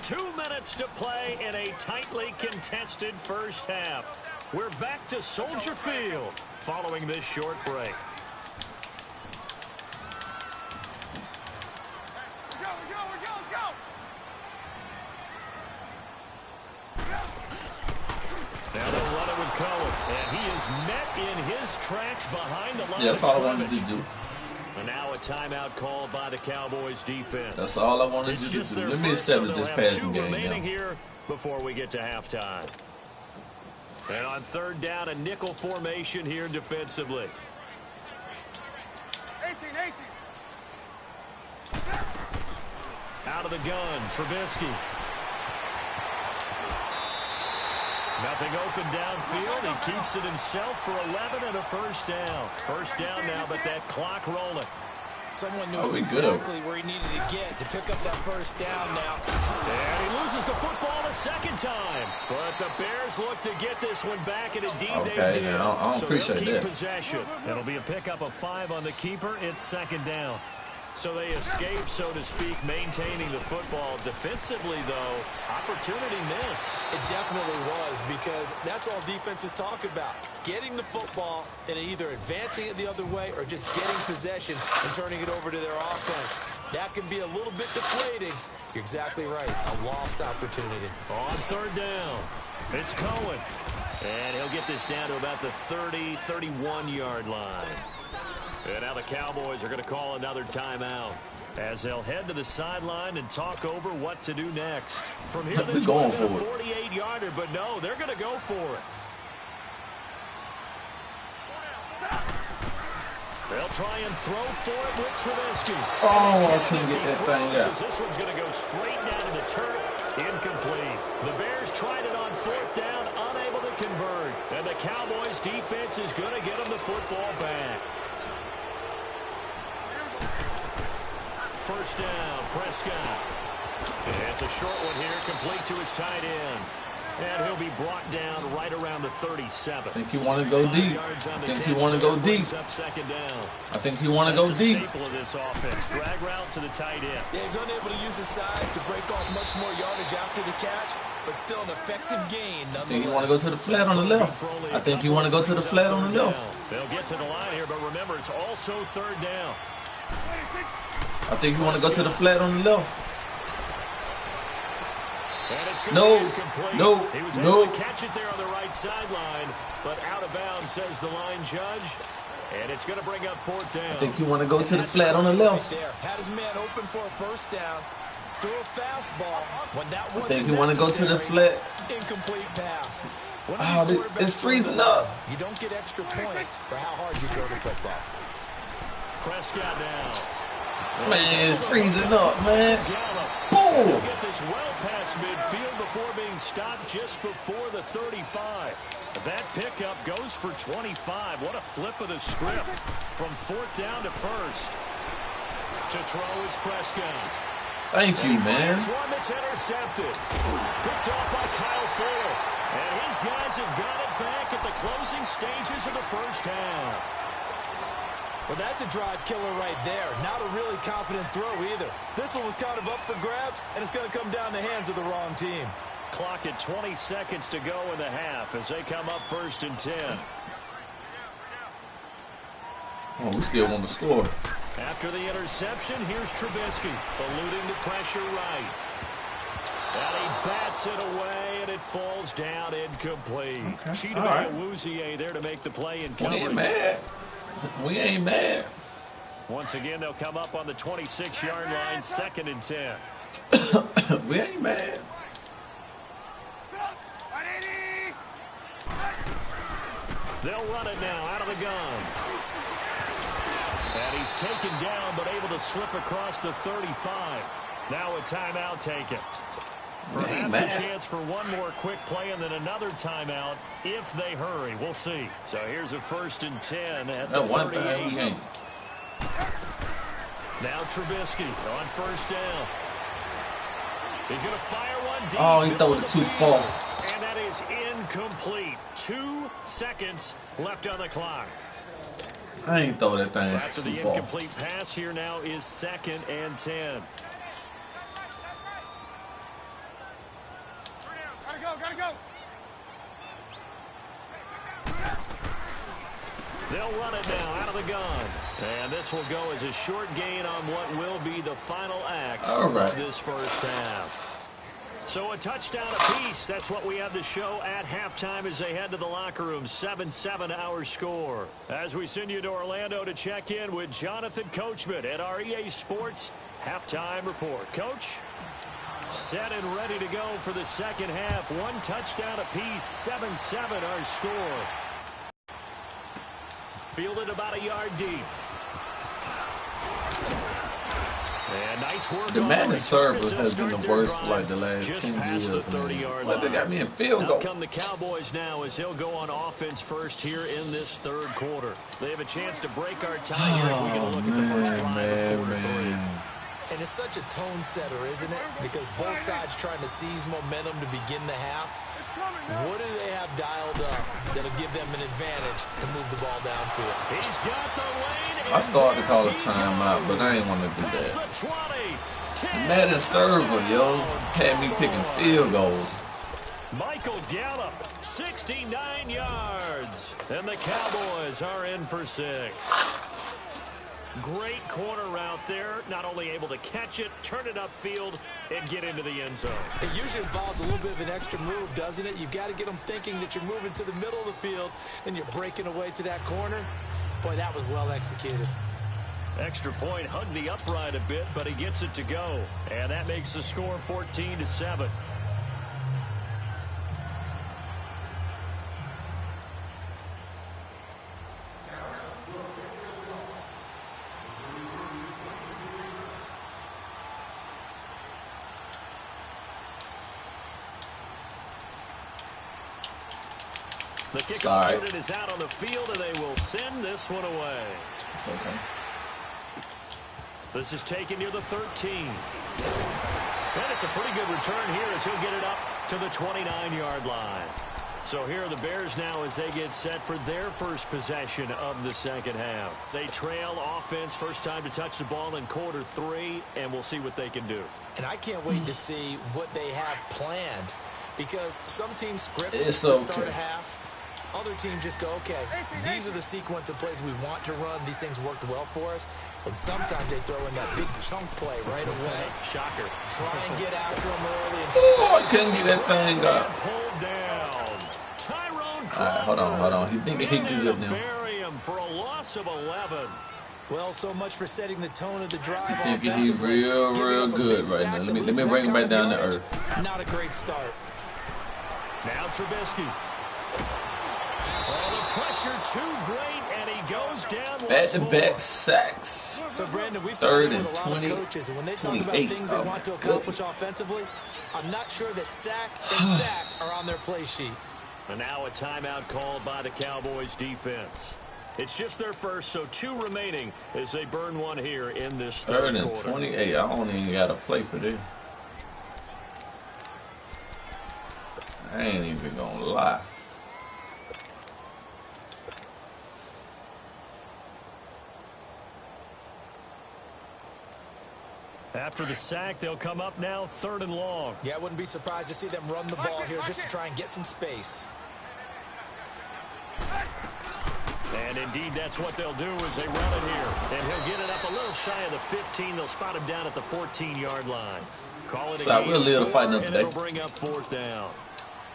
2 minutes to play in a tightly contested first half. We're back to Soldier Field following this short break. Now they'll run it with Cohen, and he is met in his tracks behind the line. Yeah, that's all I wanted to do. And now a timeout called by the Cowboys defense. That's all I wanted you to do. Let me establish this passing game remaining here before we get to halftime. And on 3rd down, a nickel formation here defensively. 18. Out of the gun, Trubisky. Nothing open downfield. He keeps it himself for 11 and a first down. First down now, but that clock rolling. Someone knew exactly where he needed to get to pick up that first down now. And he loses the football a second time. But the Bears look to get this one back, and indeed they did. I don't appreciate keep that. possession. It'll be a pickup of 5 on the keeper. It's 2nd down. So they escape, so to speak, maintaining the football. Defensively, though, opportunity miss. It definitely was, because that's all defenses talk about. Getting the football and either advancing it the other way or just getting possession and turning it over to their offense. That can be a little bit deflating. You're exactly right. A lost opportunity. On third down, it's Cohen. And he'll get this down to about the 30, 31-yard line. And now the Cowboys are going to call another timeout as they'll head to the sideline and talk over what to do next. From here, this going for for a 48-yarder, but no, they're going to go for it. They'll try and throw for it with Trubisky. Oh, I couldn't get that thing out. This one's going to go straight down to the turf. Incomplete. The Bears tried it on fourth down, unable to convert. And the Cowboys defense is going to get them the football back. First down, Prescott. It's a short one here, complete to his tight end. And he'll be brought down right around the 37. I think he want to go deep. I think he want to go deep. I think he want to go deep. Staple of this offense. Drag route to the tight end. Yeah, he's unable to use his size to break off much more yardage after the catch, but still an effective gain nonetheless. I think he want to go to the flat on the left. I think he want to go to the flat on the left. They'll get to the line here, but remember, it's also third down. I think he want to go to the flat on the left. No. He was able to catch it there on the right sideline, but out of bounds, says the line judge. And it's going to bring up fourth down. I think he want to go to the flat on the left. Right there. Had his man open for a first down. Threw a fastball when that wasn't I think he want to go to the flat. Incomplete pass. Oh, it's freezing up. You don't get extra points for how hard you throw the football. Prescott now. Man, it's freezing up, man. Boom! Get this well past midfield before being stopped just before the 35. That pickup goes for 25. What a flip of the script from fourth down to first. To throw is Prescott. Thank you, man. One that's intercepted. Picked off by Kyle Fuller. And his guys have got it back at the closing stages of the first half. Well, that's a drive killer right there. Not a really confident throw either. This one was kind of up for grabs, and it's going to come down the hands of the wrong team. Clock at 20 seconds to go in the half as they come up first and 10. Oh, we still want to score. After the interception, here's Trubisky, eluding the pressure right. And he bats it away, and it falls down incomplete. Okay. Cheated by Awuzie there to make the play in coverage. We ain't mad. We ain't mad. Once again, they'll come up on the 26-yard line, second and 10. We ain't mad. They'll run it now out of the gun. And he's taken down, but able to slip across the 35. Now a timeout taken. Perhaps a chance for one more quick play and then another timeout if they hurry. We'll see. So here's a first and 10 at the 38. Now Trubisky on first down. He's going to fire one deep. Oh, he threw it too far. And that is incomplete. 2 seconds left on the clock. I ain't throw that thing After the too far. incomplete pass, here now is second and 10. Gotta go. They'll run it now out of the gun. And this will go as a short gain on what will be the final act of this first half. So a touchdown apiece. That's what we have to show at halftime as they head to the locker room. 7-7 our score. As we send you to Orlando to check in with Jonathan Coachman at our EA Sports Halftime Report. Coach? Set and ready to go for the second half. One touchdown apiece. 7-7 our score. Fielded about a yard deep. And nice work. The Madden server has been the worst for like the last 10 years. But they got me in field goal. Out come the Cowboys now as they'll go on offense first here in this third quarter. They have a chance to break our tie here if we can look at the first drive of quarter three. And it's such a tone setter, isn't it? Because both sides trying to seize momentum to begin the half. What do they have dialed up that'll give them an advantage to move the ball downfield? He's got the lane. I started to call a timeout, but I ain't want to do that. Madden server, yo, had me picking field goals. Michael Gallup, 69 yards. And the Cowboys are in for 6. Great corner route there. Not only able to catch it, turn it upfield, and get into the end zone. It usually involves a little bit of an extra move, doesn't it? You've got to get them thinking that you're moving to the middle of the field and you're breaking away to that corner. Boy, that was well executed. Extra point hugged the upright a bit, but he gets it to go. And that makes the score 14-7. The kickoff unit is out on the field, and they will send this one away. It's okay. This is taken near the 13. And it's a pretty good return here as he'll get it up to the 29-yard line. So here are the Bears now as they get set for their first possession of the second half. They trail offense, first time to touch the ball in quarter 3, and we'll see what they can do. And I can't wait to see what they have planned, because some teams script to start a half. Other teams just go, okay, these are the sequence of plays we want to run. These things worked well for us. And sometimes they throw in that big chunk play right away. Shocker. Try and get after them early. Oh, I couldn't get that thing up. Pulled down. Tyrone. All right, hold on. He thinking he good now. Bury him for a loss of 11. Well, so much for setting the tone of the drive. He thinking he's real good right now. Let me bring him back down to earth. Not a great start. Now Trubisky. Oh, the pressure too great, and he goes down. Back-to-back sacks. So, Brandon, we've Third seen and with a lot of coaches, and when they talk about things they want to accomplish offensively, I'm not sure that sack and sack are on their play sheet. And now a timeout called by the Cowboys defense. It's just their first, so 2 remaining as they burn one here in this third quarter. 3rd and 28. I don't even got to play for this. I ain't even going to lie. After the sack, they'll come up now 3rd and long. Yeah, I wouldn't be surprised to see them run the ball here just to try and get some space. And indeed, that's what they'll do as they run it here. And he'll get it up a little shy of the 15. They'll spot him down at the 14-yard line. Call it a game, we'll live to fight another and day. it'll bring up 4th down.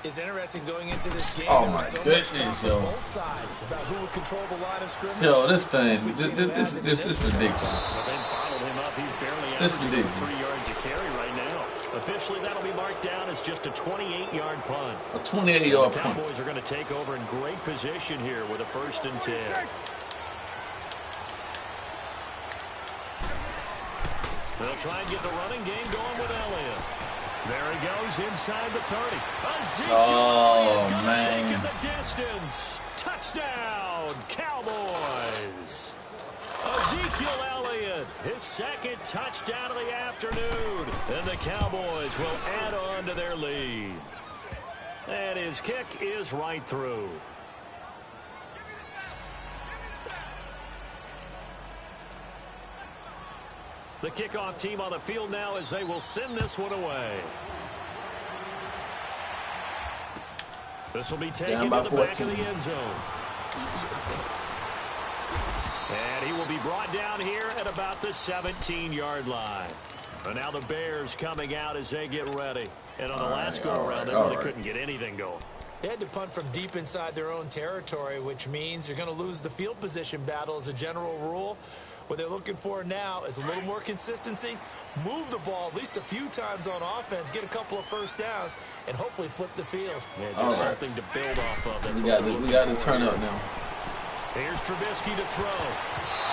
It's interesting going into this game. Oh my goodness, yo! Both sides about who would control the line of scrimmage. Yo, this thing, this is ridiculous. Well, they bottled him up. He's barely averaging 3 yards a carry right now. Officially, that'll be marked down as just a 28-yard punt. A 28-yard punt. The Cowboys are going to take over in great position here with a 1st and 10. They'll try and get the running game going with Elliott. There he goes inside the 30. Oh, man. Taking the distance. Touchdown, Cowboys. Ezekiel Elliott, his 2nd touchdown of the afternoon. And the Cowboys will add on to their lead. And his kick is right through. The kickoff team on the field now as they will send this one away. This will be taken to the back of the end zone. And he will be brought down here at about the 17-yard line. And now the Bears coming out as they get ready. And on the last go-around, they really couldn't get anything going. They had to punt from deep inside their own territory, which means you're going to lose the field position battle as a general rule. What they're looking for now is a little more consistency, move the ball at least a few times on offense, get a couple of 1st downs, and hopefully flip the field. Yeah, just something to build off of. That's we got to turn up now. Here's Trubisky to throw.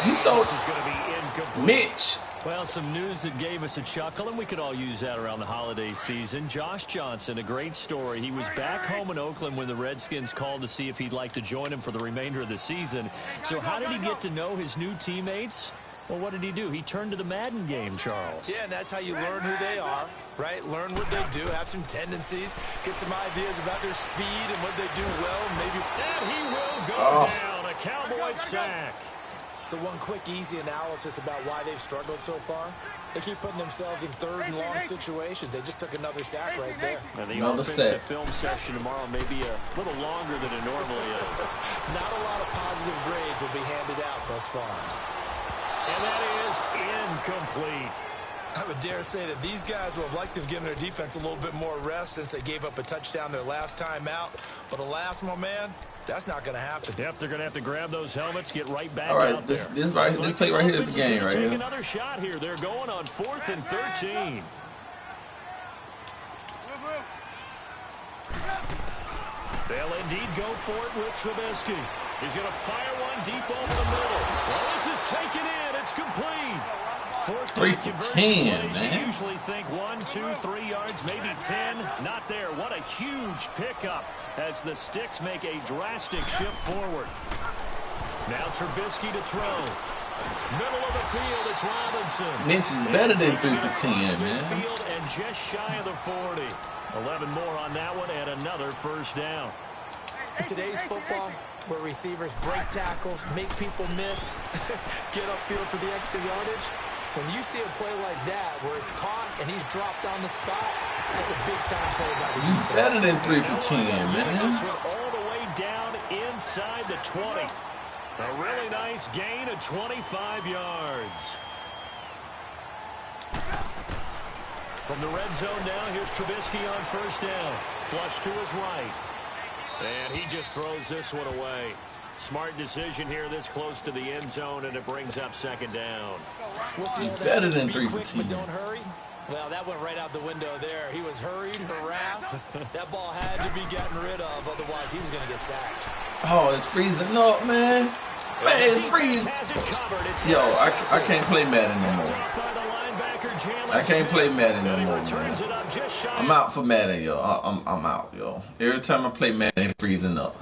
He throws. This is going to be incomplete. Mitch. Well, some news that gave us a chuckle, and we could all use that around the holiday season. Josh Johnson, a great story. He was back home in Oakland when the Redskins called to see if he'd like to join him for the remainder of the season. So how did he get to know his new teammates? Well, what did he do? He turned to the Madden game, Charles. Yeah, and that's how you learn who they are, right? Learn what they do, have some tendencies, get some ideas about their speed and what they do well, maybe. And he will go down. A Cowboy sack. So one quick, easy analysis about why they've struggled so far. They keep putting themselves in third and long situations. They just took another sack right there. And the offensive film session tomorrow may be a little longer than it normally is. Not a lot of positive grades will be handed out thus far. And that is incomplete. I would dare say that these guys would have liked to have given their defense a little bit more rest since they gave up a touchdown their last time out. But alas, my man, that's not going to happen. Yep, they're going to have to grab those helmets, get right back This out there. play right here is the game right here. Another shot here. They're going on 4th and 13. They'll indeed go for it with Trubisky. He's going to fire one deep over the middle. Well, this is taken in. It's complete. 3 for 10, man. You usually think 1, 2, 3 yards, maybe 10. Not there. What a huge pickup as the Sticks make a drastic shift forward. Now Trubisky to throw. Middle of the field, it's Robinson. Mitch is better than 3 for 10, man. Field and just shy of the 40. 11 more on that one and another first down. In today's football, where receivers break tackles, make people miss, get upfield for the extra yardage, when you see a play like that where it's caught and he's dropped on the spot, that's a big-time play by the defense. Better than 3 for 10, man. This one all the way down inside the 20. A really nice gain of 25 yards. From the red zone now, here's Trubisky on first down. Flush to his right. And he just throws this one away. Smart decision here this close to the end zone, and it brings up second down. He's better than 3 for 10. Don't hurry. Well, that went right out the window there. He was hurried, harassed. That ball had to be gotten rid of, otherwise he was going to get sacked. Oh, it's freezing up, man. Man, it's freezing. Yo, I can't play Madden no more. I can't play Madden no more, man. I'm out for Madden, yo. I'm out, yo. Every time I play Madden, it's freezing up.